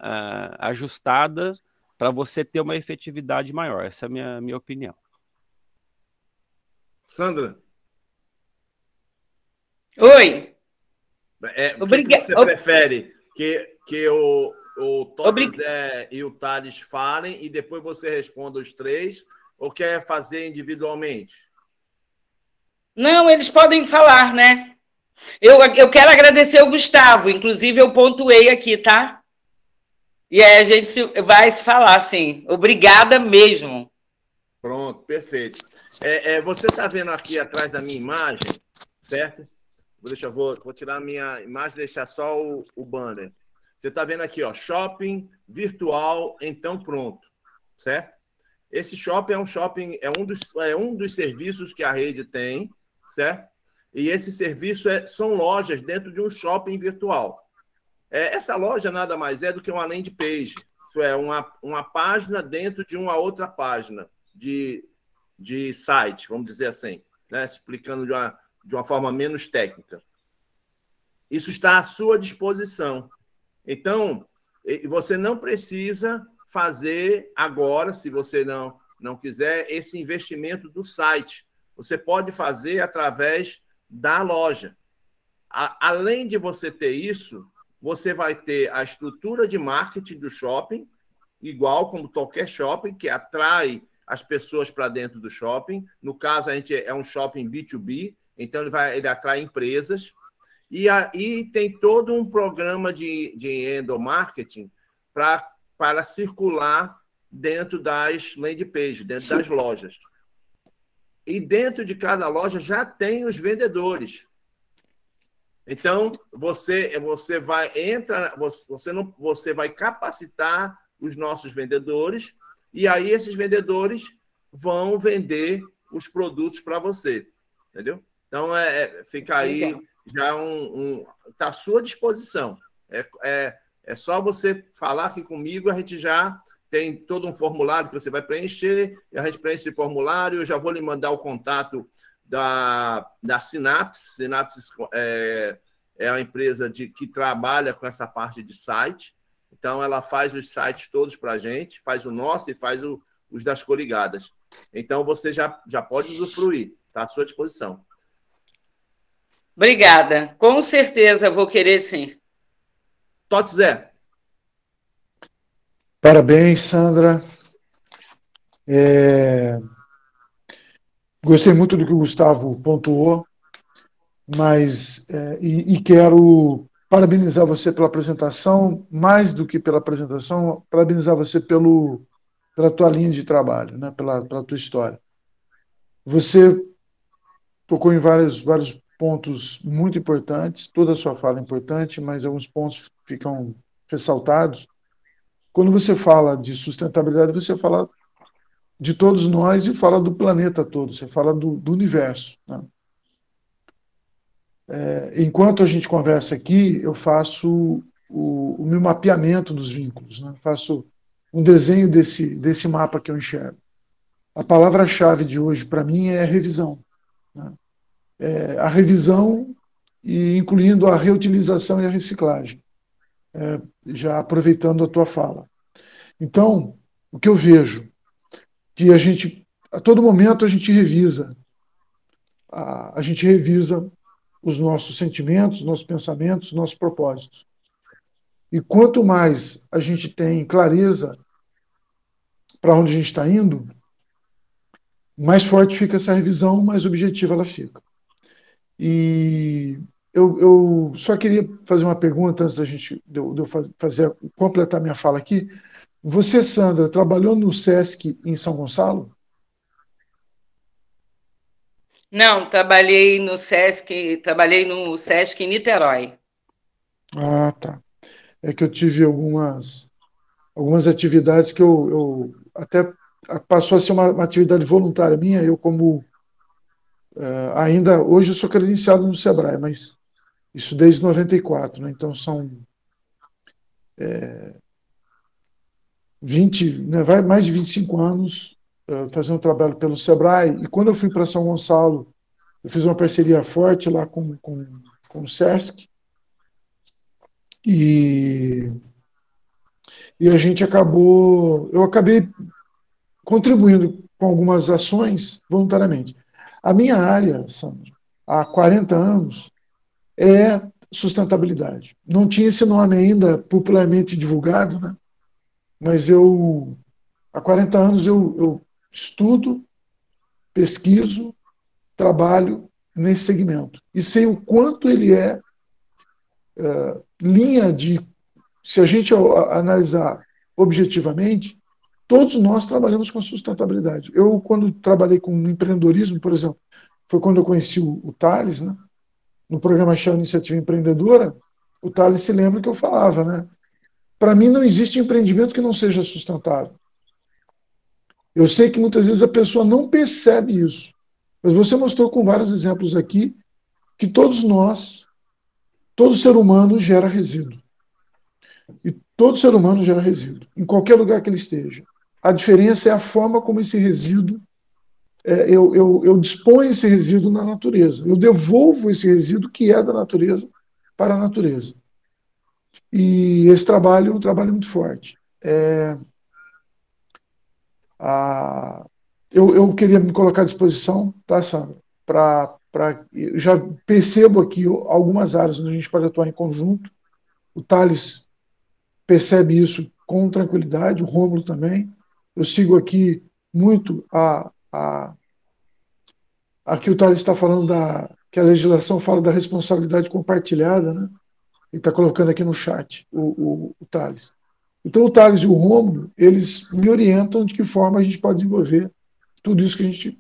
ajustada para você ter uma efetividade maior. Essa é a minha opinião. Sandra. Oi. O que você prefere? Que o Totti Zé e o Thales falem e depois você responda os três, ou quer fazer individualmente? Não, eles podem falar, né? Eu quero agradecer o Gustavo, inclusive eu pontuei aqui, tá? E aí a gente vai se falar, sim. Obrigada mesmo. Pronto, perfeito. Você está vendo aqui atrás da minha imagem, certo? Vou tirar a minha imagem e deixar só o banner. Você está vendo aqui, ó, shopping virtual, então pronto, certo? Esse shopping é um dos serviços que a rede tem, certo? E esse serviço são lojas dentro de um shopping virtual. Essa loja nada mais é do que uma landing page. Isso é uma página dentro de uma outra página de site, vamos dizer assim, né? Explicando de uma forma menos técnica. Isso está à sua disposição. Então, você não precisa fazer agora, se você não quiser, esse investimento do site. Você pode fazer através da loja. Além de você ter isso, você vai ter a estrutura de marketing do shopping, igual como qualquer shopping, que atrai as pessoas para dentro do shopping. No caso, a gente é um shopping B2B, então ele atrai empresas. E aí tem todo um programa de endomarketing para circular dentro das landing pages, dentro das lojas. E dentro de cada loja já tem os vendedores. Então, você vai capacitar os nossos vendedores, e aí esses vendedores vão vender os produtos para você. Entendeu? Então, fica aí já está à sua disposição. É só você falar aqui comigo, a gente já tem todo um formulário que você vai preencher, e a gente preenche esse formulário, eu já vou lhe mandar o contato da Synapse. Synapse é a empresa que trabalha com essa parte de site. Então, ela faz os sites todos para a gente, faz o nosso e faz os das coligadas. Então, você já pode usufruir, está à sua disposição. Obrigada. Com certeza vou querer, sim. Tote Zé. Parabéns, Sandra. Gostei muito do que o Gustavo pontuou, mas quero parabenizar você pela apresentação, mais do que pela apresentação, parabenizar você pela tua linha de trabalho, né, pela tua história. Você tocou em vários pontos muito importantes, toda a sua fala é importante, mas alguns pontos ficam ressaltados. Quando você fala de sustentabilidade, você fala de todos nós e fala do planeta todo, você fala do universo, né? Enquanto a gente conversa aqui, eu faço o meu mapeamento dos vínculos, né? Faço um desenho desse mapa que eu enxergo. A palavra-chave de hoje para mim é revisão, né? A revisão, e incluindo a reutilização e a reciclagem, já aproveitando a tua fala. Então, o que eu vejo, que a todo momento a gente revisa os nossos sentimentos, nossos pensamentos, nossos propósitos. E quanto mais a gente tem clareza para onde a gente está indo, mais forte fica essa revisão, mais objetiva ela fica. E eu só queria fazer uma pergunta antes de eu completar minha fala aqui. Você, Sandra, trabalhou no SESC em São Gonçalo? Não, trabalhei no SESC em Niterói. Ah, tá. É que eu tive algumas atividades que eu até passou a ser uma atividade voluntária minha. Eu, como ainda hoje eu sou credenciado no Sebrae, mas isso desde 94, né? Então são 20, né, mais de 25 anos fazendo trabalho pelo Sebrae. E quando eu fui para São Gonçalo, eu fiz uma parceria forte lá com o SESC, e eu acabei contribuindo com algumas ações voluntariamente. A minha área, Sandra, há 40 anos, é sustentabilidade. Não tinha esse nome ainda popularmente divulgado, né? Mas há 40 anos eu estudo, pesquiso, trabalho nesse segmento. E sei o quanto ele é linha de... Se a gente analisar objetivamente, todos nós trabalhamos com sustentabilidade. Eu, quando trabalhei com empreendedorismo, por exemplo, foi quando eu conheci o Thales, né? No programa Shell Iniciativa Empreendedora, o Thales se lembra que eu falava, né? Para mim, não existe empreendimento que não seja sustentável. Eu sei que muitas vezes a pessoa não percebe isso, mas você mostrou com vários exemplos aqui que todos nós, todo ser humano gera resíduo. E todo ser humano gera resíduo, em qualquer lugar que ele esteja. A diferença é a forma como esse resíduo, eu disponho esse resíduo na natureza. Eu devolvo esse resíduo que é da natureza para a natureza. E esse trabalho é um trabalho muito forte. Eu queria me colocar à disposição, tá, Sandra? Eu já percebo aqui algumas áreas onde a gente pode atuar em conjunto. o Thales percebe isso com tranquilidade, o Rômulo também. Eu sigo aqui muito aqui o Thales está falando que a legislação fala da responsabilidade compartilhada, né? Ele está colocando aqui no chat, o Thales. Então, o Thales e o Rômulo, eles me orientam de que forma a gente pode desenvolver tudo isso que a gente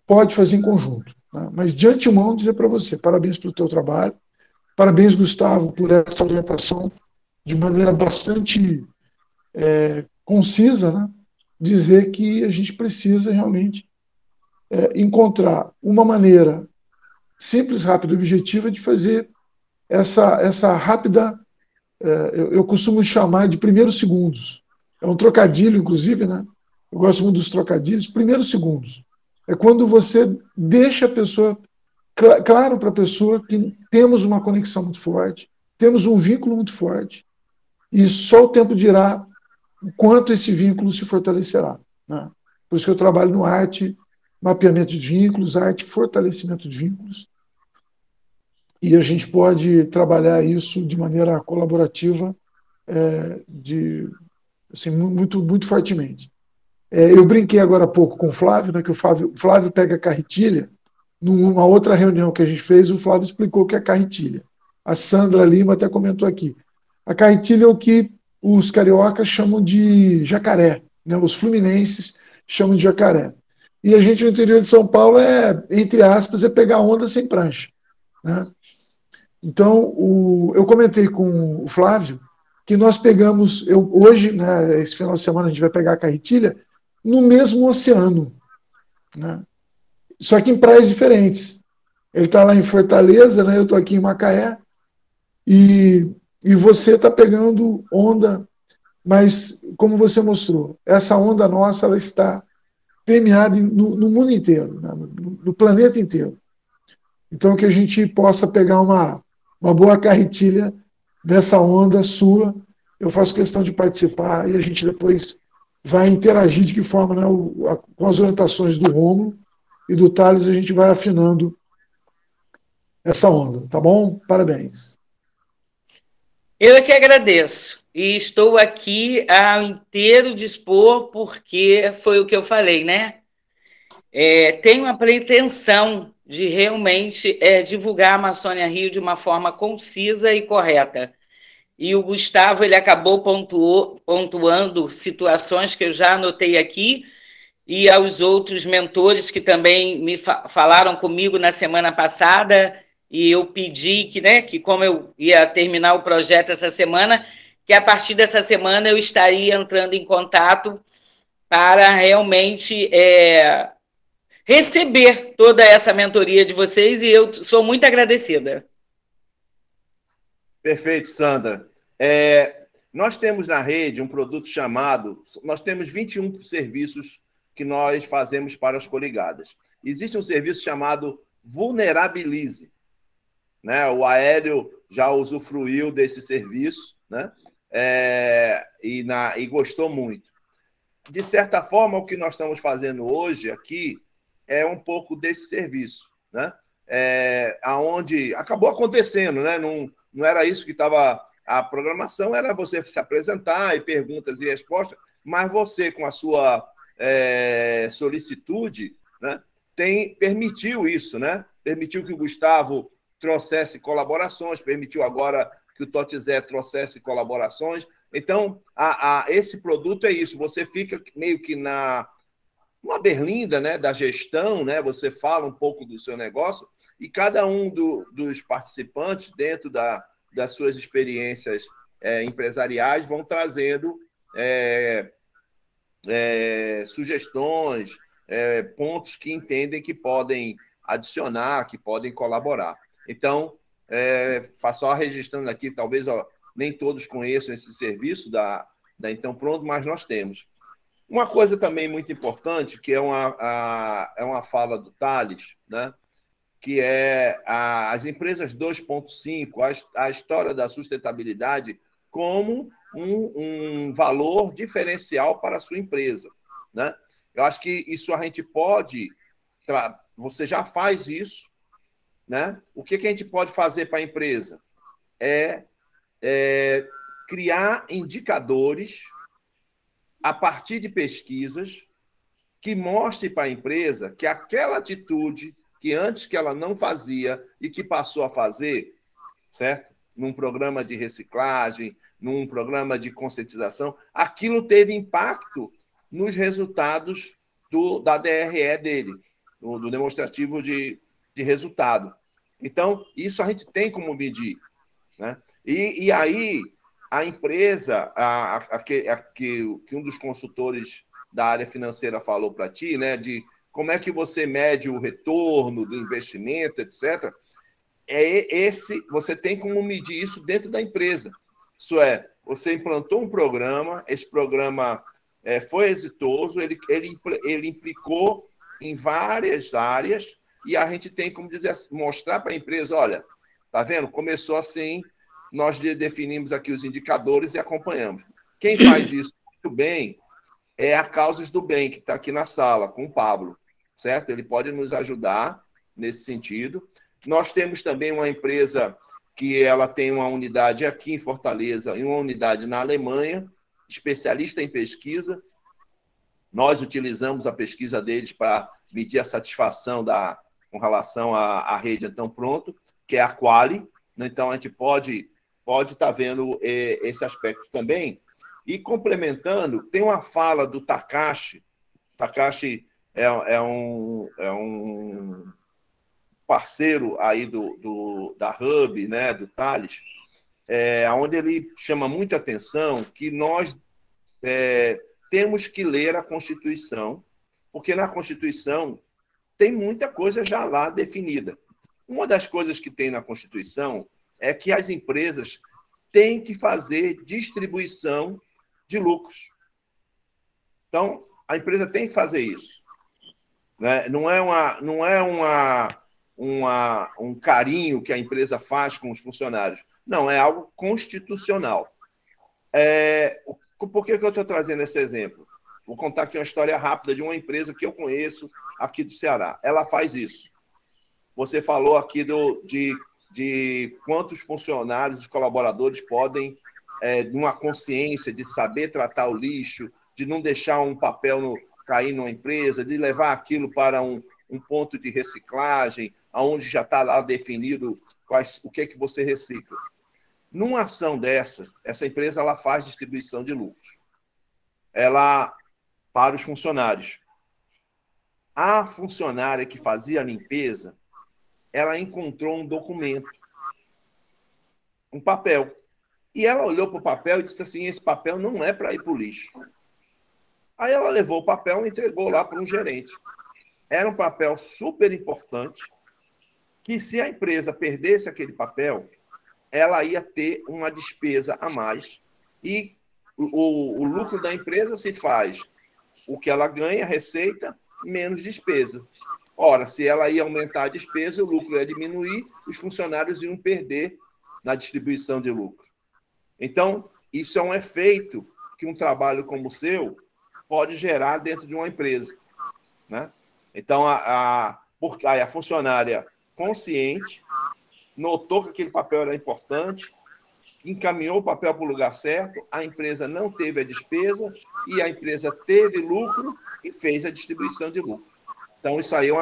pode fazer em conjunto. Né? Mas, de antemão, dizer para você, parabéns pelo teu trabalho, parabéns, Gustavo, por essa orientação de maneira bastante concisa, né? Dizer que a gente precisa realmente encontrar uma maneira simples, rápida e objetiva de fazer essa rápida, eu costumo chamar de primeiros segundos. É um trocadilho, inclusive, né? Eu gosto muito dos trocadilhos. Primeiros segundos. É quando você deixa a pessoa, claro para a pessoa que temos uma conexão muito forte, temos um vínculo muito forte, e só o tempo dirá o quanto esse vínculo se fortalecerá. Né? Por isso que eu trabalho no arte, mapeamento de vínculos, arte, fortalecimento de vínculos, e a gente pode trabalhar isso de maneira colaborativa, assim, muito, muito fortemente. Eu brinquei agora há pouco com o Flávio, né, que o Flávio pega a carretilha. Numa outra reunião que a gente fez, o Flávio explicou o que é carretilha. A Sandra Lima até comentou aqui. A carretilha é o que os cariocas chamam de jacaré, né? Os fluminenses chamam de jacaré. E a gente no interior de São Paulo entre aspas, pegar onda sem prancha. Né? Então, eu comentei com o Flávio que nós pegamos, hoje, né, esse final de semana, a gente vai pegar a carretilha no mesmo oceano. Né? Só que em praias diferentes. Ele está lá em Fortaleza, né, eu estou aqui em Macaé, e você está pegando onda, mas, como você mostrou, essa onda nossa ela está permeada no mundo inteiro, né, no planeta inteiro. Então, que a gente possa pegar uma boa carretilha dessa onda sua. Eu faço questão de participar e a gente depois vai interagir de que forma, né, com as orientações do Rômulo e do Thales, a gente vai afinando essa onda, tá bom? Parabéns. Eu é que agradeço e estou aqui ao inteiro dispor, porque foi o que eu falei, né? Tenho a pretensão de realmente divulgar a Amazônia Rio de uma forma concisa e correta. E o Gustavo ele acabou pontuando situações que eu já anotei aqui, e aos outros mentores que também me falaram comigo na semana passada, e eu pedi que como eu ia terminar o projeto essa semana, que a partir dessa semana eu estaria entrando em contato para realmente receber toda essa mentoria de vocês, e eu sou muito agradecida. Perfeito, Sandra. Nós temos na rede um produto chamado... Nós temos 21 serviços que nós fazemos para as coligadas. Existe um serviço chamado Vulnerabilize. Né? O Aéreo já usufruiu desse serviço, né? E gostou muito. De certa forma, o que nós estamos fazendo hoje aqui é um pouco desse serviço, né? Aonde acabou acontecendo, né? Não era isso que estava... A programação era você se apresentar e perguntas e respostas, mas você, com a sua solicitude, né, permitiu isso, né? Permitiu que o Gustavo trouxesse colaborações, permitiu agora que o Totizé trouxesse colaborações. Então, esse produto é isso, você fica meio que uma berlinda, né, da gestão, né? Você fala um pouco do seu negócio e cada um dos participantes, dentro das suas experiências empresariais, vão trazendo sugestões, pontos que entendem que podem adicionar, que podem colaborar. Então, faço só registrando aqui, talvez nem todos conheçam esse serviço da Então Pronto, mas nós temos. Uma coisa também muito importante, que é uma fala do Thales, né? Que é as empresas 2.5, a história da sustentabilidade como um valor diferencial para a sua empresa. Né? Eu acho que isso a gente pode... Você já faz isso. Né? O que a gente pode fazer para a empresa? criar indicadores a partir de pesquisas que mostrem para a empresa que aquela atitude que antes que ela não fazia e que passou a fazer, certo? Num programa de reciclagem, num programa de conscientização, aquilo teve impacto nos resultados da DRE dele, do demonstrativo de resultado. Então, isso a gente tem como medir, né? E aí, a empresa, que um dos consultores da área financeira falou para ti, né, de como é que você mede o retorno do investimento, etc., você tem como medir isso dentro da empresa. Isso é, você implantou um programa, esse programa foi exitoso, ele implicou em várias áreas, e a gente tem como dizer, mostrar para a empresa, olha, tá vendo? Começou assim, nós definimos aqui os indicadores e acompanhamos. Quem faz isso muito bem é a Causas do Bem, que está aqui na sala, com o Pablo, certo? Ele pode nos ajudar nesse sentido. Nós temos também uma empresa que ela tem uma unidade aqui em Fortaleza e uma unidade na Alemanha, especialista em pesquisa. Nós utilizamos a pesquisa deles para medir a satisfação com relação à rede Então Pronto, que é a Quali. Então, a gente pode estar vendo esse aspecto também. E, complementando, tem uma fala do Takashi. Takashi é um parceiro aí da Hub, né, do Thales, onde ele chama muita atenção que nós temos que ler a Constituição, porque na Constituição tem muita coisa já lá definida. Uma das coisas que tem na Constituição é que as empresas têm que fazer distribuição de lucros. Então, a empresa tem que fazer isso, né? Não é um carinho que a empresa faz com os funcionários. Não, é algo constitucional. Por que eu estou trazendo esse exemplo? Vou contar aqui uma história rápida de uma empresa que eu conheço aqui do Ceará. Ela faz isso. Você falou aqui de quantos funcionários, os colaboradores podem, numa consciência de saber tratar o lixo, de não deixar um papel cair numa empresa, de levar aquilo para um ponto de reciclagem, onde já está lá definido o que você recicla. Numa ação dessa, essa empresa ela faz distribuição de lucros. Ela, para os funcionários. A funcionária que fazia a limpeza, ela encontrou um documento, um papel. E ela olhou para o papel e disse assim, esse papel não é para ir para o lixo. Aí ela levou o papel e entregou lá para um gerente. Era um papel super importante, que se a empresa perdesse aquele papel, ela ia ter uma despesa a mais. E o lucro da empresa se faz o que ela ganha, receita, menos despesa. Ora, se ela ia aumentar a despesa, o lucro ia diminuir, os funcionários iam perder na distribuição de lucro. Então, isso é um efeito que um trabalho como o seu pode gerar dentro de uma empresa, né? Então, a funcionária consciente notou que aquele papel era importante, encaminhou o papel para o lugar certo, a empresa não teve a despesa e a empresa teve lucro e fez a distribuição de lucro. Então, isso aí é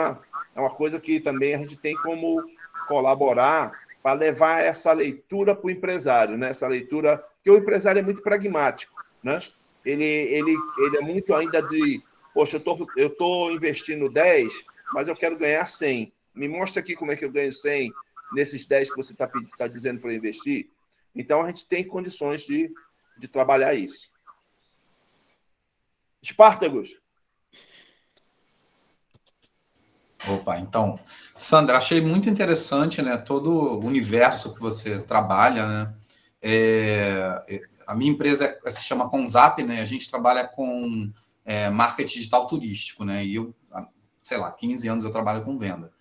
uma coisa que também a gente tem como colaborar para levar essa leitura para o empresário, né? Essa leitura, porque o empresário é muito pragmático, né? Ele é muito ainda de, poxa, eu estou investindo 10, mas eu quero ganhar 100. Me mostra aqui como é que eu ganho 100 nesses 10 que você está dizendo para eu investir. Então, a gente tem condições de trabalhar isso. Espartacus. Opa, então, Sandra, achei muito interessante, né, todo o universo que você trabalha, né? A minha empresa se chama Conzap, né? A gente trabalha com marketing digital turístico, né? E eu, sei lá, 15 anos eu trabalho com venda.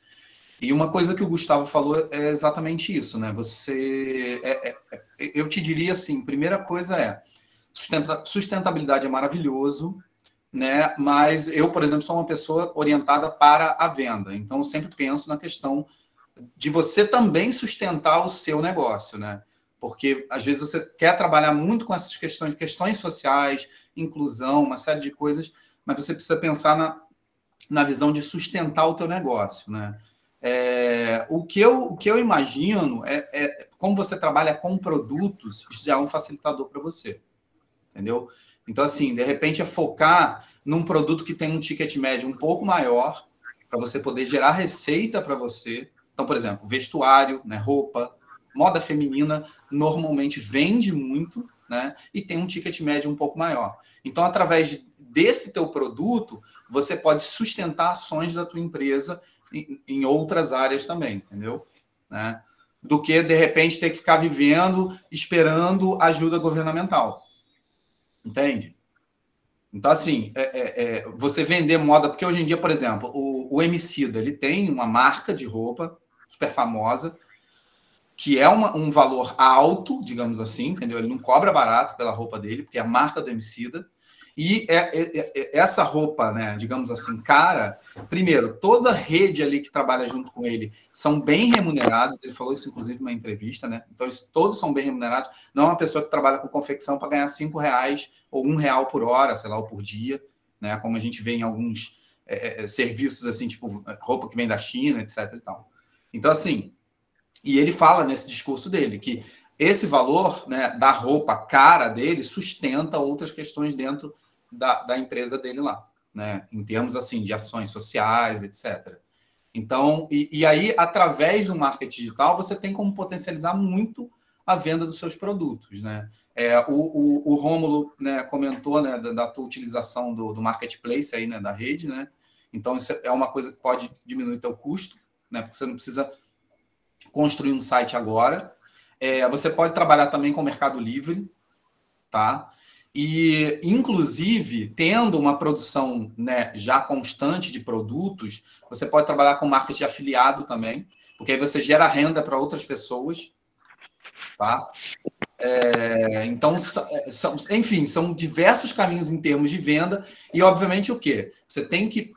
E uma coisa que o Gustavo falou é exatamente isso, né? Eu te diria assim, primeira coisa sustentabilidade é maravilhoso, né? Mas eu, por exemplo, sou uma pessoa orientada para a venda. Então, eu sempre penso na questão de você também sustentar o seu negócio, né? Porque, às vezes, você quer trabalhar muito com essas questões sociais, inclusão, uma série de coisas, mas você precisa pensar na visão de sustentar o teu negócio, né? O que eu imagino como você trabalha com produtos, isso já é um facilitador para você, entendeu? Então, assim, de repente é focar num produto que tem um ticket médio um pouco maior, para você poder gerar receita para você. Então, por exemplo, vestuário, né, roupa, moda feminina, normalmente vende muito, né, e tem um ticket médio um pouco maior. Então, através desse teu produto, você pode sustentar ações da tua empresa em outras áreas também, entendeu? Né? Do que, de repente, ter que ficar vivendo, esperando ajuda governamental. Entende? Então, assim, você vender moda... Porque hoje em dia, por exemplo, o Emicida, ele tem uma marca de roupa super famosa, que é um valor alto, digamos assim, entendeu? Ele não cobra barato pela roupa dele, porque é a marca do Emicida. E essa roupa, né, digamos assim, cara, primeiro, toda rede ali que trabalha junto com ele são bem remunerados, ele falou isso inclusive numa entrevista, né? Então eles todos são bem remunerados, não é uma pessoa que trabalha com confecção para ganhar R$5 ou R$1 por hora, sei lá, ou por dia, né? Como a gente vê em alguns serviços assim, tipo roupa que vem da China, etc e tal. Então, assim, e ele fala nesse discurso dele que esse valor, né, da roupa cara dele sustenta outras questões dentro da empresa dele lá, né, em termos assim de ações sociais, etc. Então, e aí, através do marketing digital, você tem como potencializar muito a venda dos seus produtos, né? O Rômulo, né, comentou, né, da tua utilização do marketplace aí, né, da rede, né? Então, isso é uma coisa que pode diminuir teu custo, né? Porque você não precisa construir um site agora. Você pode trabalhar também com o Mercado Livre, tá? E, inclusive, tendo uma produção, né, já constante de produtos, você pode trabalhar com marketing afiliado também, porque aí você gera renda para outras pessoas, tá? Então, enfim, são diversos caminhos em termos de venda e, obviamente, o quê? Você tem que,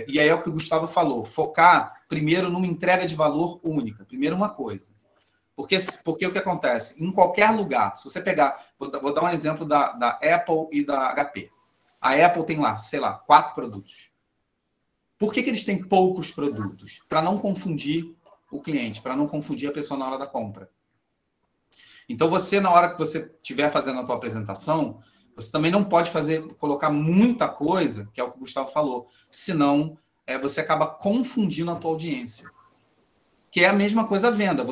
e aí é o que o Gustavo falou, focar primeiro numa entrega de valor única, primeiro uma coisa. Porque o que acontece? Em qualquer lugar, se você pegar... Vou dar um exemplo da Apple e da HP. A Apple tem lá, sei lá, 4 produtos. Por que eles têm poucos produtos? Para não confundir o cliente, para não confundir a pessoa na hora da compra. Então, você, na hora que você estiver fazendo a tua apresentação, você também não pode colocar muita coisa, que é o que o Gustavo falou, senão você acaba confundindo a tua audiência. Que é a mesma coisa a venda.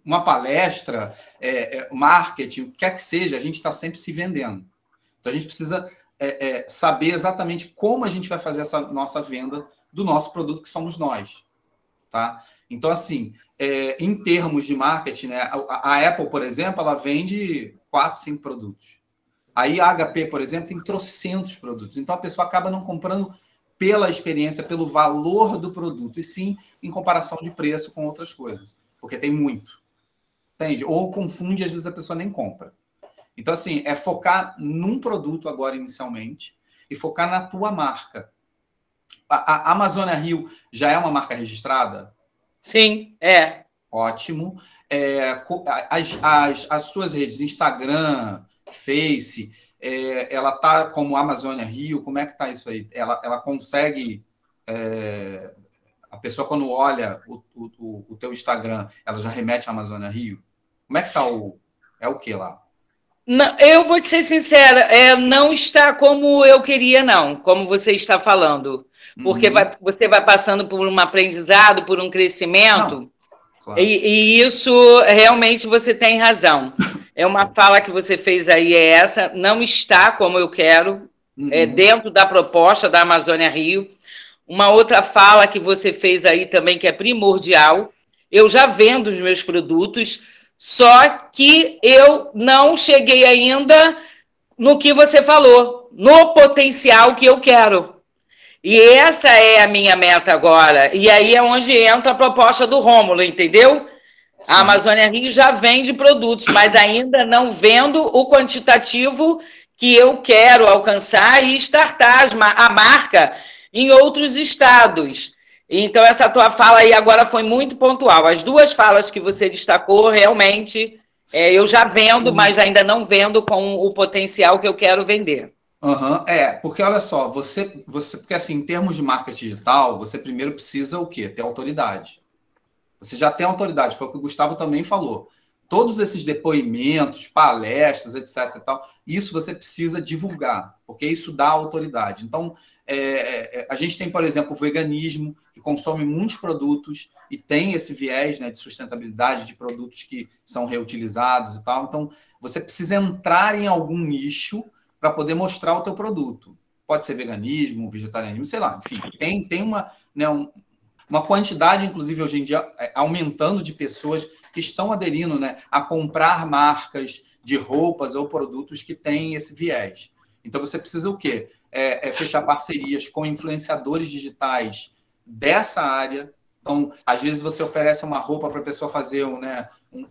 Uma palestra, marketing, o que quer que seja, a gente está sempre se vendendo. Então, a gente precisa saber exatamente como a gente vai fazer essa nossa venda do nosso produto, que somos nós. Tá? Então, assim, em termos de marketing, né, a Apple, por exemplo, ela vende 4, 5 produtos. Aí a HP, por exemplo, tem trocentos produtos. Então, a pessoa acaba não comprando pela experiência, pelo valor do produto, e sim em comparação de preço com outras coisas, porque tem muito. Entende? Ou confunde, às vezes a pessoa nem compra. Então, assim, focar num produto agora inicialmente e focar na tua marca. A Amazônia Rio já é uma marca registrada? Sim, é. Ótimo. As suas redes, Instagram, Face... ela está como Amazônia Rio, como é que está isso aí? Ela consegue, a pessoa quando olha o teu Instagram, ela já remete à Amazônia Rio? Como é que está o que lá? Não, eu vou te ser sincera, não está como eu queria, não, como você está falando, porque você vai passando por um aprendizado, por um crescimento, não, claro. E isso realmente você tem razão. É uma fala que você fez aí, essa, não está como eu quero, dentro da proposta da Amazônia Rio. Uma outra fala que você fez aí também, que é primordial, eu já vendo os meus produtos, só que eu não cheguei ainda no que você falou, no potencial que eu quero. E essa é a minha meta agora. E aí é onde entra a proposta do Rômulo, entendeu? Sim. A Amazônia Rio já vende produtos, mas ainda não vendo o quantitativo que eu quero alcançar e startar a marca em outros estados. Então, essa tua fala aí agora foi muito pontual. As duas falas que você destacou, realmente, Eu já vendo, mas ainda não vendo com o potencial que eu quero vender. Porque olha só, porque assim, em termos de marketing digital, você primeiro precisa o quê? Ter autoridade. Você já tem autoridade, foi o que o Gustavo também falou. Todos esses depoimentos, palestras, etc. e tal, isso você precisa divulgar, porque isso dá autoridade. Então, a gente tem, por exemplo, o veganismo, que consome muitos produtos e tem esse viés, né, de sustentabilidade, de produtos que são reutilizados e tal. Então, você precisa entrar em algum nicho para poder mostrar o teu produto. Pode ser veganismo, vegetarianismo, sei lá. Enfim, tem uma quantidade, inclusive, hoje em dia, aumentando de pessoas que estão aderindo, né, a comprar marcas de roupas ou produtos que têm esse viés. Então, você precisa o quê? Fechar parcerias com influenciadores digitais dessa área. Então, às vezes, você oferece uma roupa para a pessoa fazer um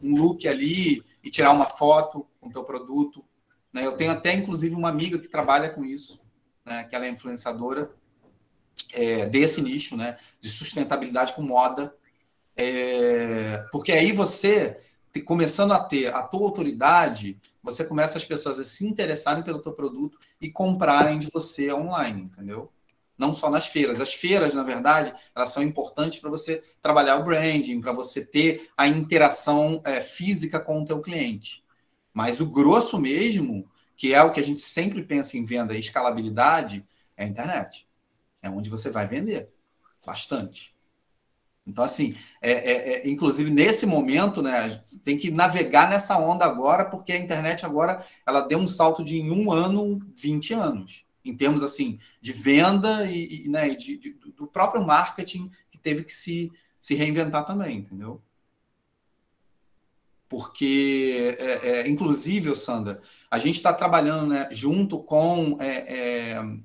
look ali e tirar uma foto com o teu produto. Né? Eu tenho até, inclusive, uma amiga que trabalha com isso, né, que ela é influenciadora, desse nicho, né, de sustentabilidade com moda, porque aí você, começando a ter a tua autoridade, você começa as pessoas a se interessarem pelo teu produto e comprarem de você online, entendeu? Não só nas feiras. As feiras, na verdade, elas são importantes para você trabalhar o branding, para você ter a interação física com o teu cliente. Mas o grosso mesmo, que é o que a gente sempre pensa em venda e escalabilidade, é a internet. É onde você vai vender bastante. Então, assim, inclusive nesse momento, né, a gente tem que navegar nessa onda agora, porque a internet agora ela deu um salto de em 1 ano, 20 anos, em termos assim de venda né, do próprio marketing que teve que se reinventar também, entendeu? Porque, inclusive, Sandra, a gente está trabalhando, né, junto com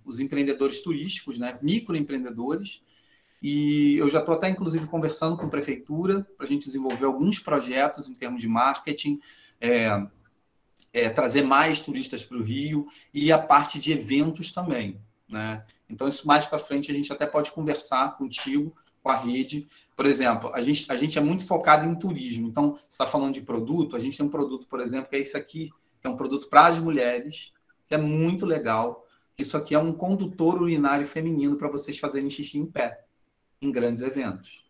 os empreendedores turísticos, né, microempreendedores, e eu já estou até, inclusive, conversando com a prefeitura para a gente desenvolver alguns projetos em termos de marketing, trazer mais turistas para o Rio e a parte de eventos também, né? Então, isso mais para frente a gente até pode conversar contigo, com a rede. Por exemplo, a gente é muito focado em turismo. Então, você está falando de produto, a gente tem um produto, por exemplo, que é esse aqui, que é um produto para as mulheres, que é muito legal. Isso aqui é um condutor urinário feminino para vocês fazerem xixi em pé, em grandes eventos.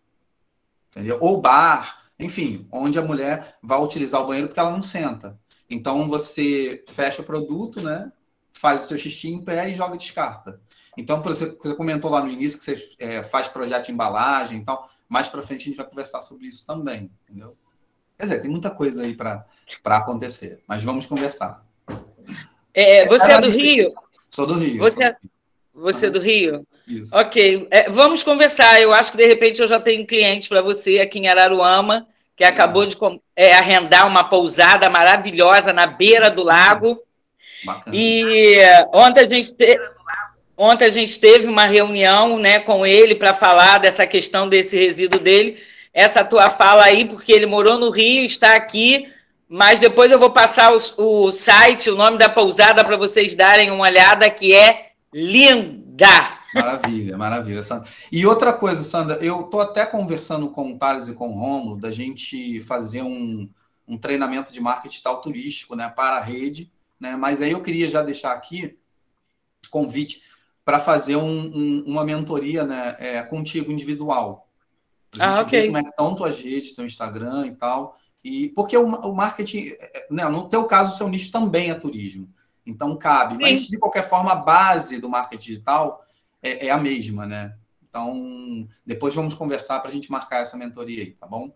Entendeu? Ou bar, enfim, onde a mulher vai utilizar o banheiro porque ela não senta. Então, você fecha o produto, né? Faz o seu xixi em pé e joga e descarta. Então, você comentou lá no início que você faz projeto de embalagem e tal. Mais para frente a gente vai conversar sobre isso também, entendeu? Quer dizer, tem muita coisa aí para acontecer, mas vamos conversar. Você é do Rio? Sou do Rio. Você é do Rio? Isso. Ok. Vamos conversar. Eu acho que, de repente, eu já tenho um cliente para você aqui em Araruama, que acabou de arrendar uma pousada maravilhosa na beira do lago. Bacana. E ontem a gente teve uma reunião, né, com ele para falar dessa questão desse resíduo dele. Essa tua fala aí, porque ele morou no Rio, está aqui, mas depois eu vou passar o site, o nome da pousada para vocês darem uma olhada, que é linda. Maravilha, maravilha, Sandra. E outra coisa, Sandra, eu estou até conversando com o Thales e com o Rômulo da gente fazer um treinamento de marketing digital turístico, né, para a rede, né, mas aí eu queria já deixar aqui convite para fazer uma mentoria, né, contigo, individual. Para a gente ver como é que estão tuas redes, teu Instagram e tal. Porque o marketing, né, no teu caso, o seu nicho também é turismo. Então, cabe. Sim. Mas, de qualquer forma, a base do marketing digital é a mesma, né? Então, depois vamos conversar para a gente marcar essa mentoria aí, tá bom?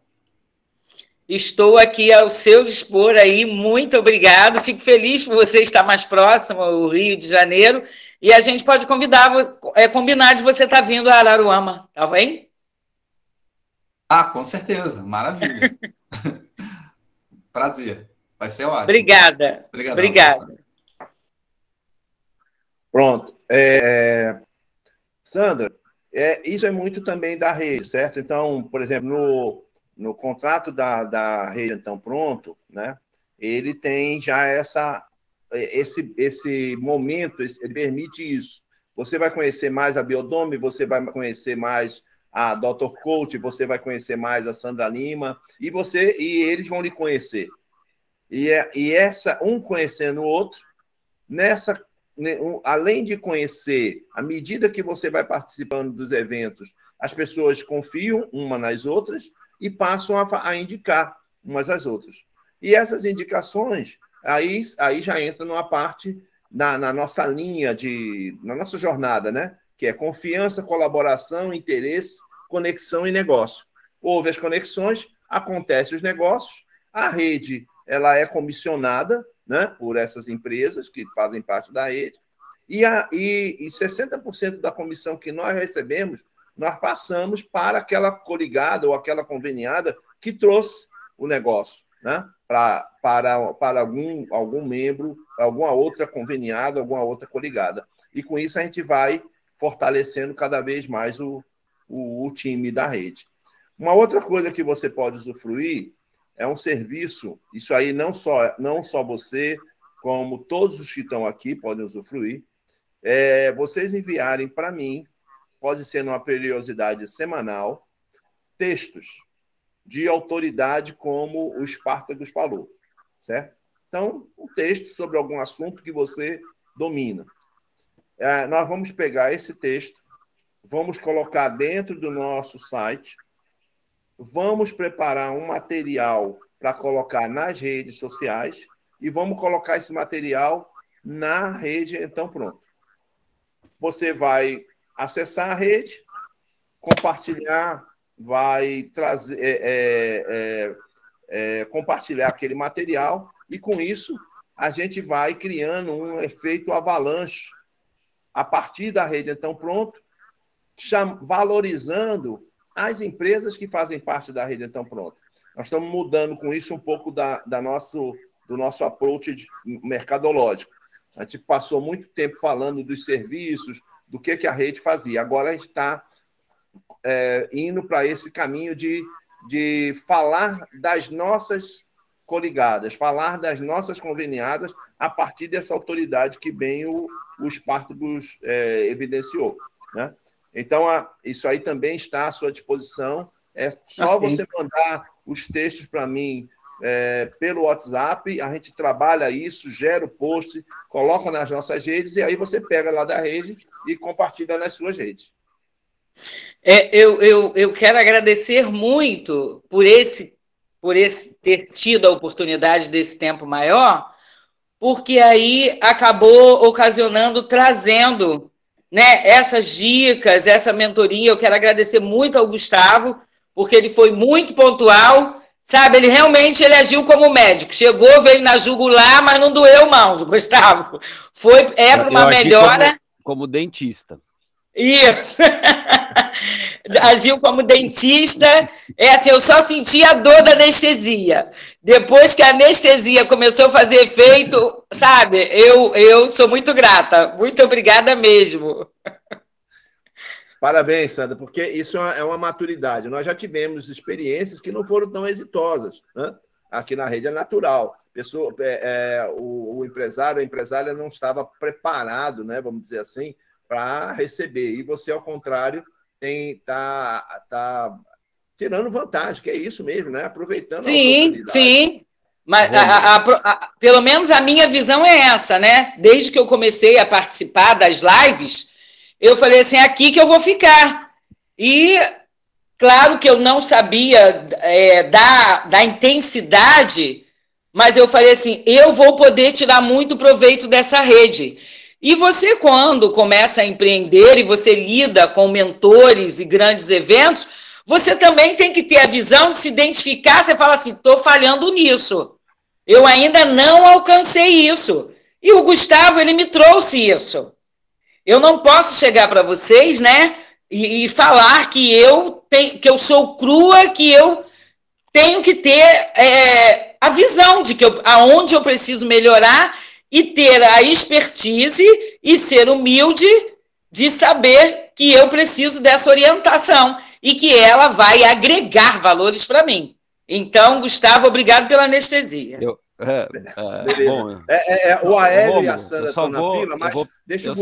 Estou aqui ao seu dispor aí, muito obrigado. Fico feliz por você estar mais próximo ao Rio de Janeiro. E a gente pode combinar de você estar vindo a Araruama, tá bem? Com certeza. Maravilha. Prazer. Vai ser ótimo. Obrigada. Obrigada. Pronto. Sandra, isso é muito também da rede, certo? Então, por exemplo, no contrato da rede Então Pronto, né, ele tem já esse momento, ele permite isso. Você vai conhecer mais a Biodome, você vai conhecer mais a Dr. Coach, você vai conhecer mais a Sandra Lima, e eles vão lhe conhecer. E essa, um conhecendo o outro, além de conhecer, à medida que você vai participando dos eventos, as pessoas confiam uma nas outras e passam a indicar umas às outras. E essas indicações, aí já entra numa parte, na nossa linha, na nossa jornada, né? Que é confiança, colaboração, interesse, conexão e negócio. Houve as conexões, acontecem os negócios, a rede ela é comissionada, né, por essas empresas que fazem parte da rede, e 60% da comissão que nós recebemos, nós passamos para aquela coligada ou aquela conveniada que trouxe o negócio, né, para algum membro, alguma outra conveniada, alguma outra coligada. E com isso a gente vai fortalecendo cada vez mais o time da rede. Uma outra coisa que você pode usufruir é um serviço, isso aí não só você, como todos os que estão aqui podem usufruir, vocês enviarem para mim, pode ser numa periodicidade semanal, textos de autoridade como o Spartacus falou, certo? Então, um texto sobre algum assunto que você domina. Nós vamos pegar esse texto, vamos colocar dentro do nosso site, vamos preparar um material para colocar nas redes sociais e vamos colocar esse material na rede, então pronto. Você vai acessar a rede, compartilhar, vai trazer, compartilhar aquele material e, com isso, a gente vai criando um efeito avalanche a partir da rede, então pronto, valorizando as empresas que fazem parte da rede, então pronto. Nós estamos mudando com isso um pouco do nosso approach mercadológico. A gente passou muito tempo falando dos serviços, do que a rede fazia. Agora a gente está indo para esse caminho de falar das nossas coligadas, falar das nossas conveniadas a partir dessa autoridade que bem o Spartacus evidenciou, né? Então, isso aí também está à sua disposição. É só você mandar os textos para mim pelo WhatsApp, a gente trabalha isso, gera o post, coloca nas nossas redes, e aí você pega lá da rede e compartilha nas suas redes. Eu quero agradecer muito por ter tido a oportunidade desse tempo maior, porque aí acabou trazendo, né, essas dicas, essa mentoria. Eu quero agradecer muito ao Gustavo, porque ele foi muito pontual, sabe? Ele agiu como médico. Chegou, veio na jugular, mas não doeu mão, Gustavo. Para uma melhora. Como dentista. Isso. Agiu como dentista. Assim, eu só senti a dor da anestesia. Depois que a anestesia começou a fazer efeito, sabe? Eu sou muito grata. Muito obrigada mesmo. Parabéns, Sandra, porque isso é uma maturidade. Nós já tivemos experiências que não foram tão exitosas, né? Aqui na rede é natural. O empresário, a empresária não estava preparado, né, vamos dizer assim, para receber. E você, ao contrário, tá tirando vantagem, que é isso mesmo, né? Aproveitando a oportunidade. Sim. Mas pelo menos a minha visão é essa, né? Desde que eu comecei a participar das lives, eu falei assim, aqui que eu vou ficar. E claro que eu não sabia da intensidade, mas eu falei assim, eu vou poder tirar muito proveito dessa rede. E você, quando começa a empreender e você lida com mentores e grandes eventos, você também tem que ter a visão de se identificar. Você fala assim, estou falhando nisso. Eu ainda não alcancei isso. E o Gustavo, ele me trouxe isso. Eu não posso chegar para vocês, né, e falar que eu sou crua, que eu tenho que ter a visão de aonde eu preciso melhorar e ter a expertise e ser humilde de saber que eu preciso dessa orientação e que ela vai agregar valores para mim. Então, Gustavo, obrigado pela anestesia. Bom, o Aélio e a Sandra estão na fila, mas deixa o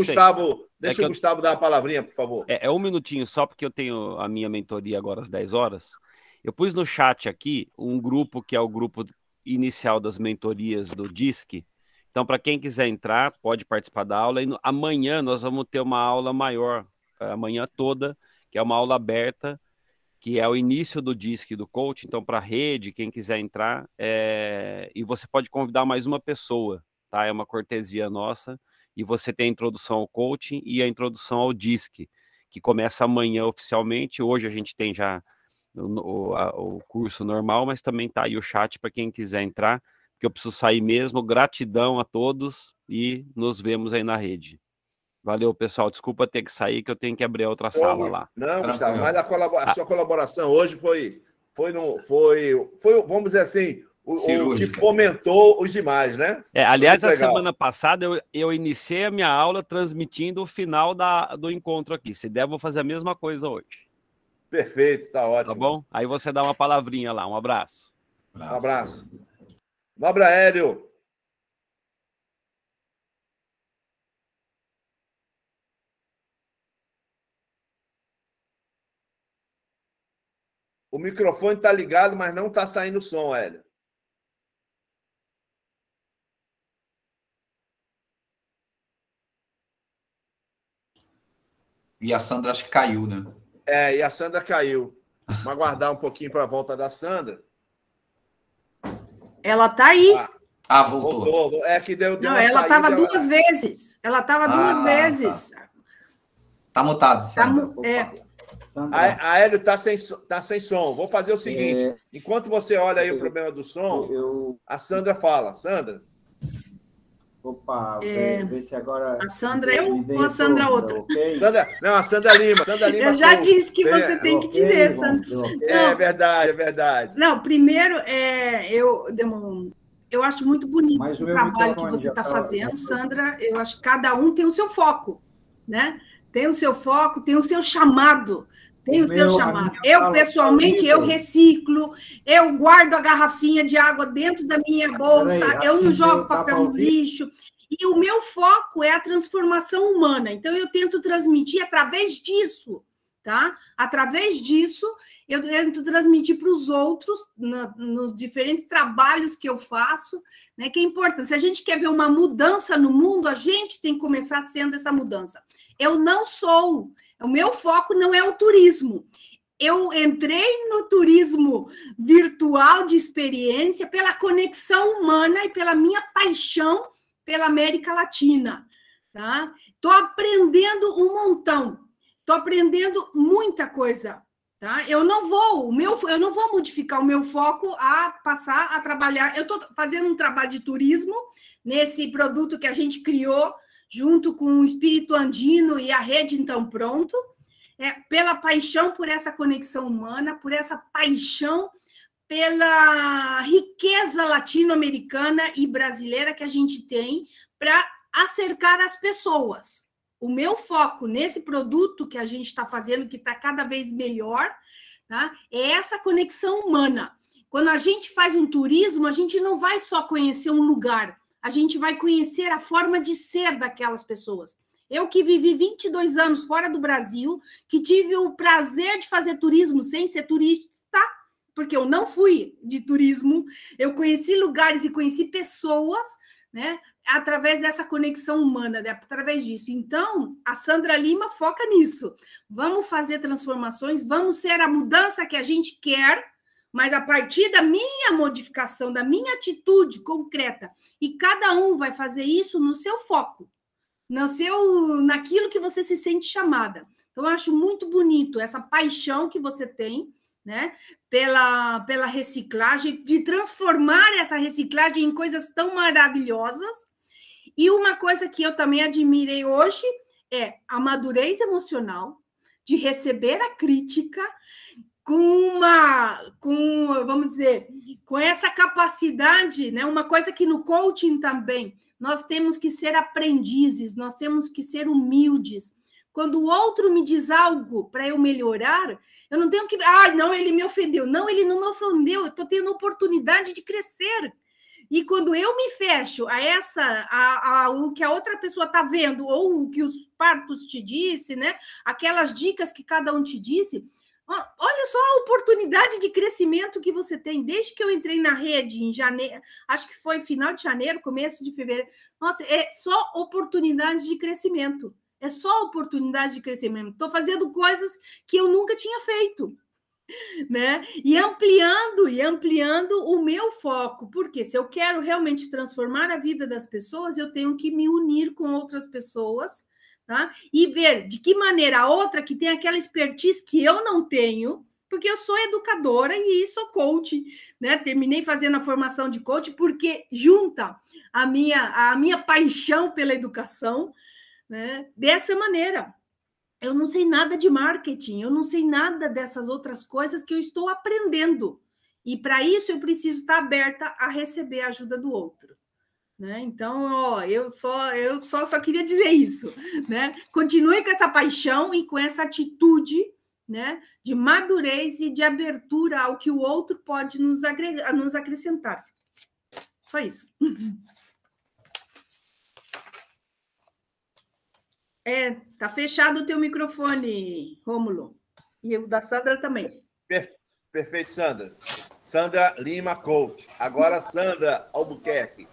Gustavo dar a palavrinha, por favor. Um minutinho só, porque eu tenho a minha mentoria agora às 10 horas. Eu pus no chat aqui um grupo que é o grupo inicial das mentorias do DISC. Então, para quem quiser entrar, pode participar da aula. E amanhã nós vamos ter uma aula maior, amanhã toda, que é uma aula aberta, que é o início do DISC do coach. Então, para a rede, quem quiser entrar, e você pode convidar mais uma pessoa, tá? É uma cortesia nossa. E você tem a introdução ao coaching e a introdução ao DISC, que começa amanhã oficialmente. Hoje a gente tem já o curso normal, mas também tá aí o chat para quem quiser entrar, porque eu preciso sair mesmo. Gratidão a todos e nos vemos aí na rede. Valeu, pessoal. Desculpa ter que sair, que eu tenho que abrir a outra sala lá. Não, Gustavo, mas a sua colaboração hoje foi, vamos dizer assim, o que fomentou os demais, né? Aliás, a semana passada eu iniciei a minha aula transmitindo o final do encontro aqui. Se der, eu vou fazer a mesma coisa hoje. Perfeito, tá ótimo. Tá bom? Aí você dá uma palavrinha lá. Um abraço. Um abraço. Nobre Aéreo. O microfone está ligado, mas não está saindo som, Hélio. E a Sandra acho que caiu, né? E a Sandra caiu. Vamos aguardar um pouquinho para a volta da Sandra. Ela está aí. Voltou. Que deu não, ela estava duas vezes. Ela estava duas vezes. Tá mutado, Sandra. A Hélio tá sem som. Vou fazer o seguinte. Enquanto você olha aí o problema do som, a Sandra fala. Sandra. Opa, vê se agora... A Sandra ou a Sandra outra? Okay? Não, a Sandra Lima. Eu já disse que você tem que dizer, Sandra. É verdade. Não, primeiro, eu acho muito bonito o trabalho que você está fazendo, Sandra. Eu acho que cada um tem o seu foco, né? Tem o seu foco, tem o seu chamado. Tem o seu chamado. Eu, pessoalmente, eu reciclo, eu guardo a garrafinha de água dentro da minha bolsa, eu não jogo papel no lixo. E o meu foco é a transformação humana. Então, eu tento transmitir através disso, tá? Através disso, eu tento transmitir para os outros, nos diferentes trabalhos que eu faço, né? Que é importante. Se a gente quer ver uma mudança no mundo, a gente tem que começar sendo essa mudança. Eu não sou... O meu foco não é o turismo. Eu entrei no turismo virtual de experiência pela conexão humana e pela minha paixão pela América Latina. Tá? Estou aprendendo um montão. Estou aprendendo muita coisa. Tá? Eu não vou modificar o meu foco a passar a trabalhar. Eu estou fazendo um trabalho de turismo nesse produto que a gente criou junto com o Espírito Andino e a Rede Então Pronto, pela paixão por essa conexão humana, por essa paixão pela riqueza latino-americana e brasileira que a gente tem para acercar as pessoas. O meu foco nesse produto que a gente está fazendo, que está cada vez melhor, tá? É essa conexão humana. Quando a gente faz um turismo, a gente não vai só conhecer um lugar, a gente vai conhecer a forma de ser daquelas pessoas. Eu que vivi 22 anos fora do Brasil, que tive o prazer de fazer turismo sem ser turista, porque eu não fui de turismo, eu conheci lugares e conheci pessoas, né, através dessa conexão humana, né, através disso. Então, a Sandra Lima foca nisso. Vamos fazer transformações, vamos ser a mudança que a gente quer, mas a partir da minha modificação, da minha atitude concreta. E cada um vai fazer isso no seu foco, naquilo que você se sente chamada. Então, eu acho muito bonito essa paixão que você tem, né, pela reciclagem, de transformar essa reciclagem em coisas tão maravilhosas. E uma coisa que eu também admirei hoje é a madurez emocional de receber a crítica vamos dizer, com essa capacidade, né? Uma coisa que no coaching também, nós temos que ser aprendizes, nós temos que ser humildes. Quando o outro me diz algo para eu melhorar, eu não tenho que... não, ele me ofendeu. Não, ele não me ofendeu, eu estou tendo oportunidade de crescer. E quando eu me fecho o que a outra pessoa está vendo, ou o que os partos te disse, né? Aquelas dicas que cada um te disse... Olha olha só a oportunidade de crescimento que você tem. Desde que eu entrei na rede em janeiro, acho que foi final de janeiro, começo de fevereiro. Nossa, é só oportunidade de crescimento. É só oportunidade de crescimento. Estou fazendo coisas que eu nunca tinha feito, né? E ampliando o meu foco. Porque se eu quero realmente transformar a vida das pessoas, eu tenho que me unir com outras pessoas, tá? E ver de que maneira a outra que tem aquela expertise que eu não tenho, porque eu sou educadora e sou coach, né? Terminei fazendo a formação de coach porque junta a minha paixão pela educação, né? Dessa maneira. Eu não sei nada de marketing, eu não sei nada dessas outras coisas que eu estou aprendendo. E para isso eu preciso estar aberta a receber a ajuda do outro. Né? Então, ó, eu só queria dizer isso, né? Continue com essa paixão e com essa atitude, né, de madurez e de abertura ao que o outro pode nos acrescentar. Só isso. Tá fechado o teu microfone, Rômulo. E o da Sandra também. Perfeito, Sandra. Sandra Lima Coach. Agora Sandra Albuquerque.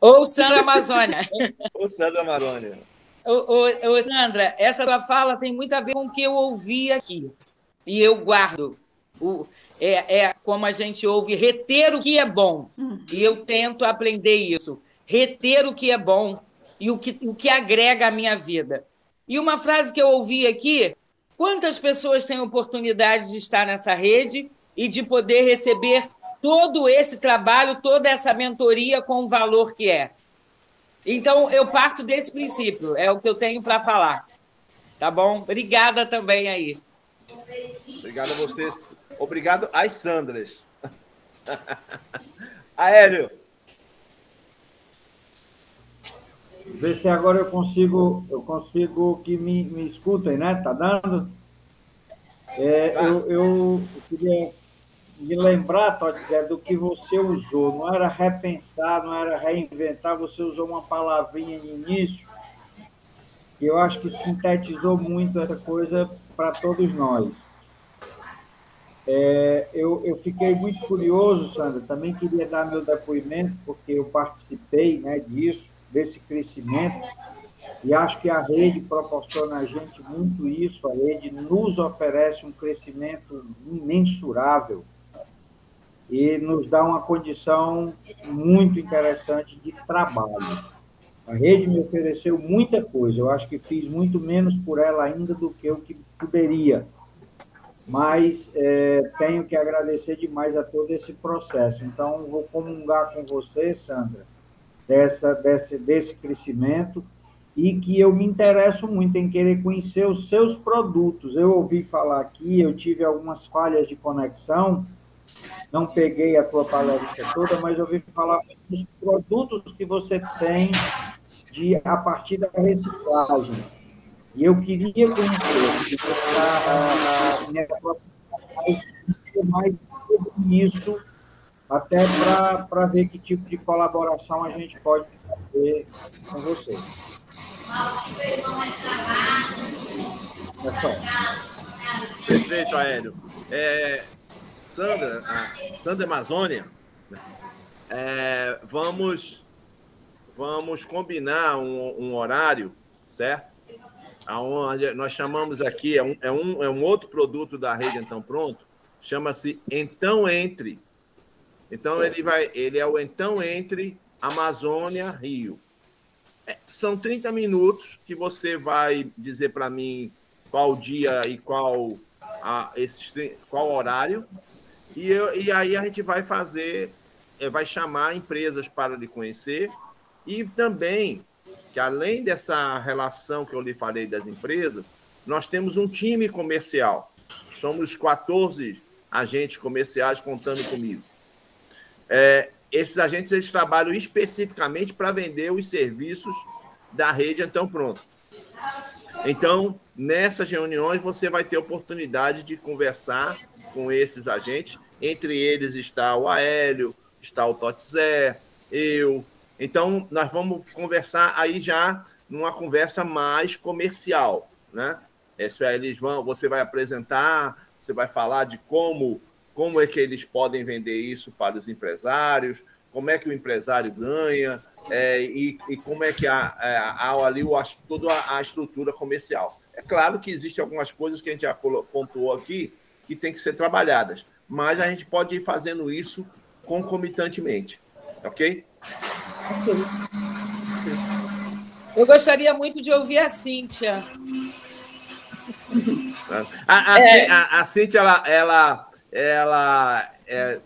Ou Sandra Amazônia. Ou Sandra Amazônia. Ô, Sandra, essa tua fala tem muito a ver com o que eu ouvi aqui. E eu guardo. Como a gente ouve, reter o que é bom. E eu tento aprender isso. Reter o que é bom e o que agrega à minha vida. E uma frase que eu ouvi aqui: quantas pessoas têm oportunidade de estar nessa rede e de poder receber todo esse trabalho, toda essa mentoria com o valor que é? Então, eu parto desse princípio, é o que eu tenho para falar. Tá bom? Obrigada também aí. Obrigado a vocês. Obrigado às Sandras. Aélio. Ver se agora eu consigo que me escutem, né? Tá dando? Eu queria me lembrar, Zé, do que você usou. Não era repensar, não era reinventar. Você usou uma palavrinha de início que eu acho que sintetizou muito essa coisa para todos nós. Eu fiquei muito curioso, Sandra. Também queria dar meu depoimento, porque eu participei, né, desse crescimento, e acho que a rede proporciona a gente muito isso. A rede nos oferece um crescimento imensurável e nos dá uma condição muito interessante de trabalho. A rede me ofereceu muita coisa, eu acho que fiz muito menos por ela ainda do que eu que poderia, mas tenho que agradecer demais a todo esse processo. Então, vou comungar com você, Sandra, desse crescimento, e que eu me interesso muito em querer conhecer os seus produtos. Eu ouvi falar aqui, eu tive algumas falhas de conexão, não peguei a tua palestra toda, mas eu ouvi falar dos produtos que você tem a partir da reciclagem. E eu queria conhecer mais sobre isso, até para ver que tipo de colaboração a gente pode fazer com você. Perfeito, Aélio. Sandra Amazônia, vamos combinar um horário, certo? Aonde nós chamamos aqui, é um outro produto da rede Então Pronto, chama-se Então Entre. Então, ele é o Então Entre Amazônia Rio. São 30 minutos que você vai dizer para mim qual dia e qual horário, e aí a gente vai vai chamar empresas para lhe conhecer, e também que, além dessa relação que eu lhe falei das empresas, nós temos um time comercial. Somos 14 agentes comerciais contando comigo. Esses agentes, eles trabalham especificamente para vender os serviços da rede Então Pronto. Então, nessas reuniões, você vai ter oportunidade de conversar com esses agentes. Entre eles está o Aélio, está o Totzé, eu. Então, nós vamos conversar aí já numa conversa mais comercial, né? Você vai apresentar, você vai falar de como é que eles podem vender isso para os empresários, como é que o empresário ganha, e como é que há ali toda a estrutura comercial. É claro que existem algumas coisas que a gente já pontuou aqui que tem que ser trabalhadas, mas a gente pode ir fazendo isso concomitantemente, ok? Eu gostaria muito de ouvir a Cíntia. A Cíntia, ela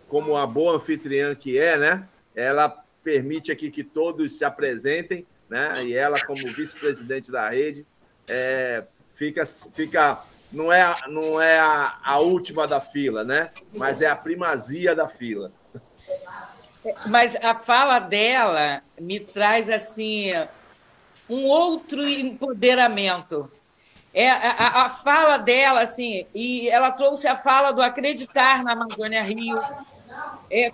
como a boa anfitriã que é, né? Ela permite aqui que todos se apresentem, né? E ela, como vice-presidente da rede, não é a última da fila, né? Mas é a primazia da fila. Mas a fala dela me traz assim um outro empoderamento. A fala dela, assim, e ela trouxe a fala do acreditar na Amazônia Rio.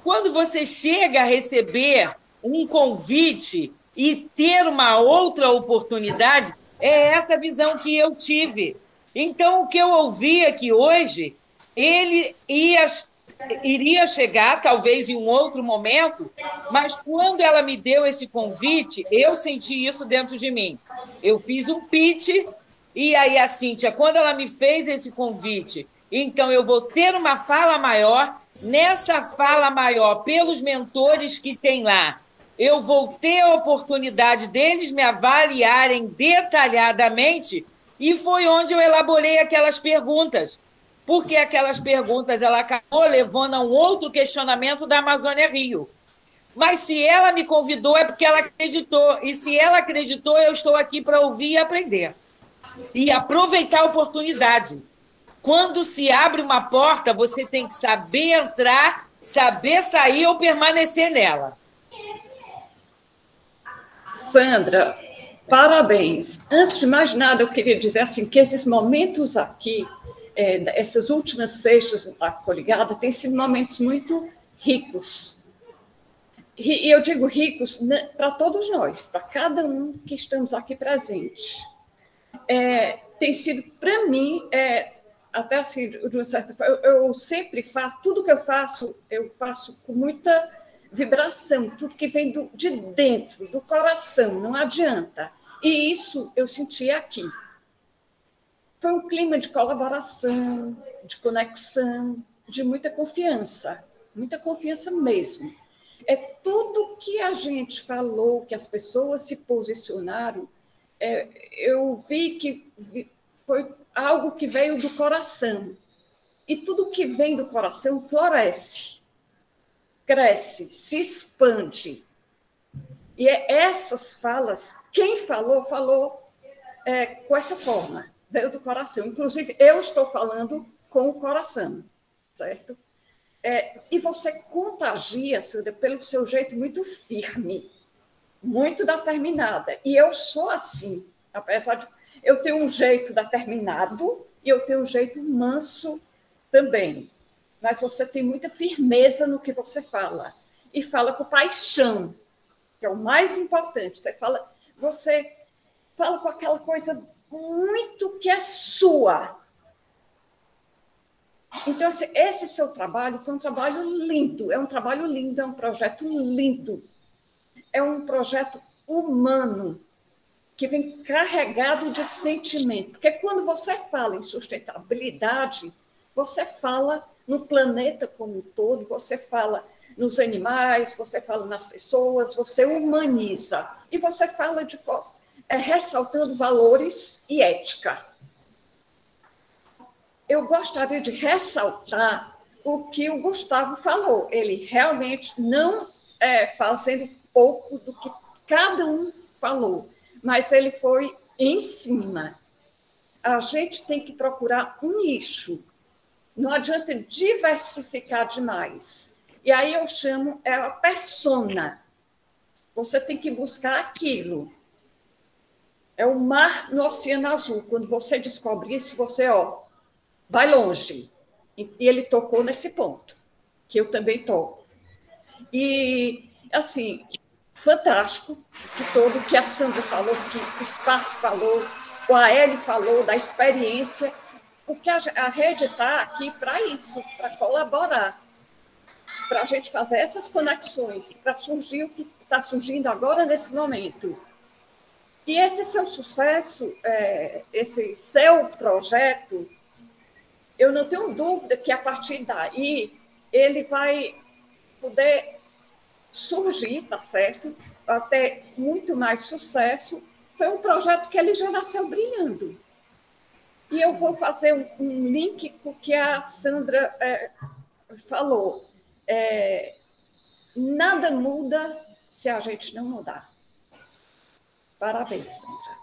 Quando você chega a receber um convite e ter uma outra oportunidade, é essa visão que eu tive. Então, o que eu ouvi aqui hoje, ele iria chegar, talvez em um outro momento, mas quando ela me deu esse convite, eu senti isso dentro de mim. Eu fiz um pitch. E aí a Cíntia, quando ela me fez esse convite, então eu vou ter uma fala maior, nessa fala maior, pelos mentores que tem lá, eu vou ter a oportunidade deles me avaliarem detalhadamente, e foi onde eu elaborei aquelas perguntas, porque aquelas perguntas ela acabou levando a um outro questionamento da Amazônia Rio. Mas se ela me convidou é porque ela acreditou, e se ela acreditou, eu estou aqui para ouvir e aprender. E aproveitar a oportunidade. Quando se abre uma porta, você tem que saber entrar, saber sair ou permanecer nela. Sandra, parabéns. Antes de mais nada, eu queria dizer assim, que esses momentos aqui, essas últimas sextas da Coligada, têm sido momentos muito ricos. E eu digo ricos para todos nós, para cada um que estamos aqui presentes. Tem sido, para mim, até assim, de uma certa forma, eu sempre faço, tudo que eu faço com muita vibração, tudo que vem de dentro, do coração, não adianta. E isso eu senti aqui. Foi um clima de colaboração, de conexão, de muita confiança mesmo. Tudo que a gente falou, que as pessoas se posicionaram, eu vi que foi algo que veio do coração. E tudo que vem do coração floresce, cresce, se expande. E essas falas, quem falou com essa forma, veio do coração. Inclusive, eu estou falando com o coração, certo? E você contagia, Sandra, pelo seu jeito muito firme, muito determinada. E eu sou assim, apesar de eu ter um jeito determinado e eu tenho um jeito manso também. Mas você tem muita firmeza no que você fala. E fala com paixão, que é o mais importante. Você fala com aquela coisa muito que é sua. Então, esse seu trabalho foi um trabalho lindo. É um trabalho lindo, é um projeto lindo. É um projeto humano, que vem carregado de sentimento. Porque quando você fala em sustentabilidade, você fala no planeta como um todo, você fala nos animais, você fala nas pessoas, você humaniza. E você fala ressaltando valores e ética. Eu gostaria de ressaltar o que o Gustavo falou. Ele realmente não fazendo pouco do que cada um falou, mas ele foi em cima. A gente tem que procurar um nicho. Não adianta diversificar demais. E aí eu chamo a persona. Você tem que buscar aquilo. É o mar no oceano azul. Quando você descobre isso, você vai longe. E ele tocou nesse ponto, que eu também toco. E, assim, fantástico que a Sandra falou, que o Sparto falou, o Aélio falou da experiência, porque a rede está aqui para isso, para colaborar, para a gente fazer essas conexões, para surgir o que está surgindo agora nesse momento. E esse seu sucesso, esse seu projeto, eu não tenho dúvida que a partir daí ele vai poder surgir, tá certo? Até muito mais sucesso. Foi um projeto que ele já nasceu brilhando. E eu vou fazer um link com o que a Sandra falou. Nada muda se a gente não mudar. Parabéns, Sandra.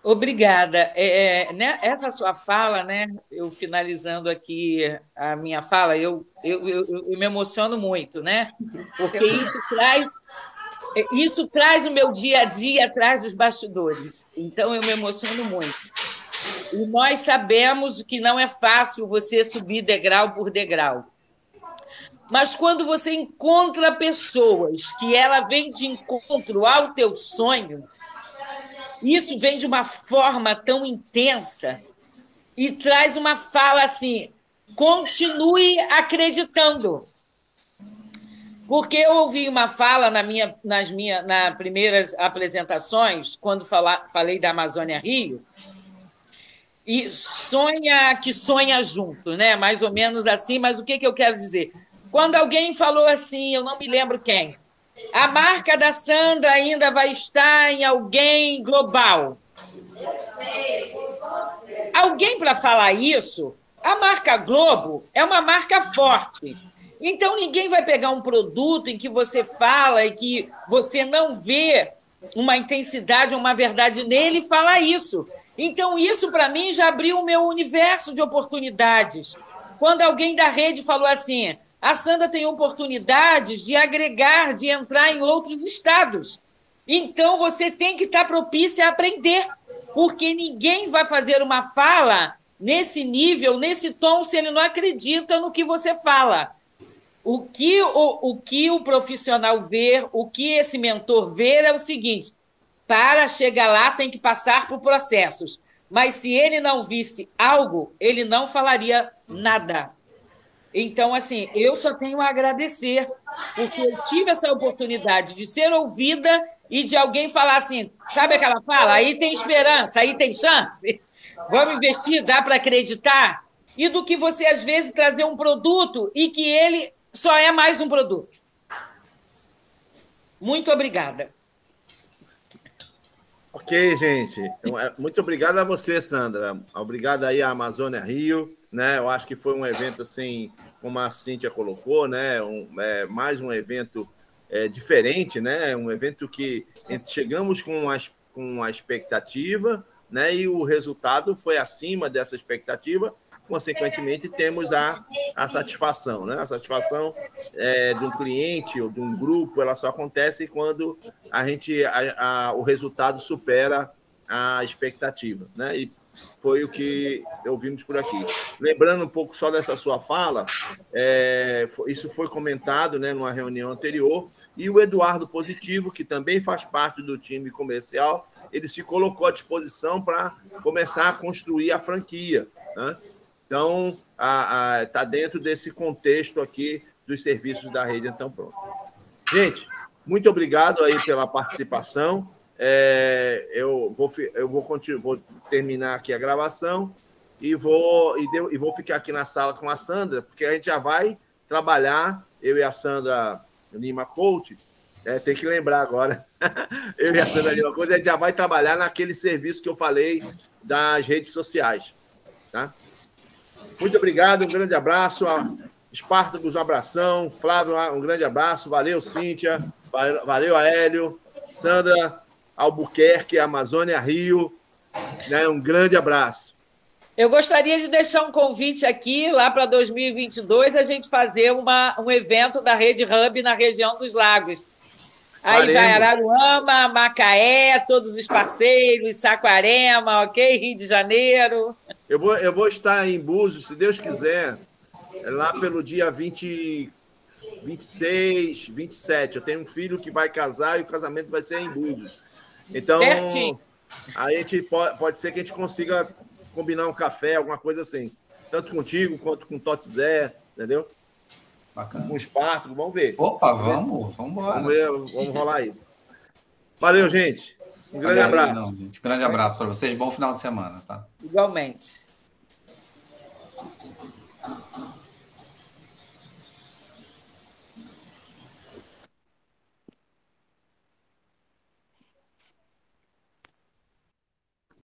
Obrigada. Né, essa sua fala, né, eu finalizando aqui a minha fala, eu me emociono muito, né? Porque isso traz o meu dia a dia atrás dos bastidores. Então, eu me emociono muito. E nós sabemos que não é fácil você subir degrau por degrau. Mas quando você encontra pessoas que ela vem de encontro ao teu sonho, isso vem de uma forma tão intensa e traz uma fala assim: continue acreditando. Porque eu ouvi uma fala nas primeiras apresentações, quando falei da Amazônia Rio, e sonha junto, né? Mais ou menos assim, mas o que eu quero dizer? Quando alguém falou assim, eu não me lembro quem, a marca da Sandra ainda vai estar em alguém global. Alguém para falar isso, a marca Globo é uma marca forte. Então, ninguém vai pegar um produto em que você fala e que você não vê uma intensidade, uma verdade nele e falar isso. Então, isso, para mim, já abriu o meu universo de oportunidades. Quando alguém da rede falou assim, a Sandra tem oportunidades de agregar, de entrar em outros estados. Então, você tem que estar propícia a aprender, porque ninguém vai fazer uma fala nesse nível, nesse tom, se ele não acredita no que você fala. O que o profissional vê, o que esse mentor vê é o seguinte: para chegar lá tem que passar por processos. Mas se ele não visse algo, ele não falaria nada. Então, assim, eu só tenho a agradecer, porque eu tive essa oportunidade de ser ouvida e de alguém falar assim, sabe aquela fala? Aí tem esperança, aí tem chance. Vamos investir, dá para acreditar? E do que você, às vezes, trazer um produto e que ele só é mais um produto. Muito obrigada. Ok, gente. Muito obrigado a você, Sandra. Obrigado aí à Amazônia Rio. Né? Eu acho que foi um evento, assim, como a Cíntia colocou, né? Mais um evento diferente, né? Um evento que chegamos com uma expectativa, né? E o resultado foi acima dessa expectativa. Consequentemente, temos a satisfação, né? A satisfação de um cliente ou de um grupo, ela só acontece quando o resultado supera a expectativa, né? E foi o que ouvimos por aqui. Lembrando um pouco só dessa sua fala, isso foi comentado, né, numa reunião anterior, e o Eduardo Positivo, que também faz parte do time comercial, ele se colocou à disposição para começar a construir a franquia, né? Então, está dentro desse contexto aqui dos serviços da rede. Então, pronto. Gente, muito obrigado aí pela participação. Eu vou terminar aqui a gravação e vou ficar aqui na sala com a Sandra, porque a gente já vai trabalhar, eu e a Sandra Lima Coach, tem que lembrar agora, eu e a Sandra Lima Coach, a gente já vai trabalhar naquele serviço que eu falei das redes sociais. Tá? Muito obrigado, um grande abraço. Espartacus, um abração. Flávio, um grande abraço. Valeu, Cíntia. Valeu, Aélio. Sandra Albuquerque, Amazônia Rio. Né? Um grande abraço. Eu gostaria de deixar um convite aqui, lá para 2022, a gente fazer um evento da Rede Hub na região dos Lagos. Aí vai Araruama, Macaé, todos os parceiros, Saquarema, ok? Rio de Janeiro. Eu vou estar em Búzios, se Deus quiser, lá pelo dia 26, 27. Eu tenho um filho que vai casar e o casamento vai ser em Búzios. Então, Aí a gente pode ser que a gente consiga combinar um café, alguma coisa assim. Tanto contigo quanto com o Totti Zé, entendeu? Bacana. Com o Espartaco, vamos ver. Opa, vamos embora. Vamos rolar aí. Valeu, gente. Um grande abraço. Não, gente. Grande abraço para vocês. Bom final de semana, tá? Igualmente.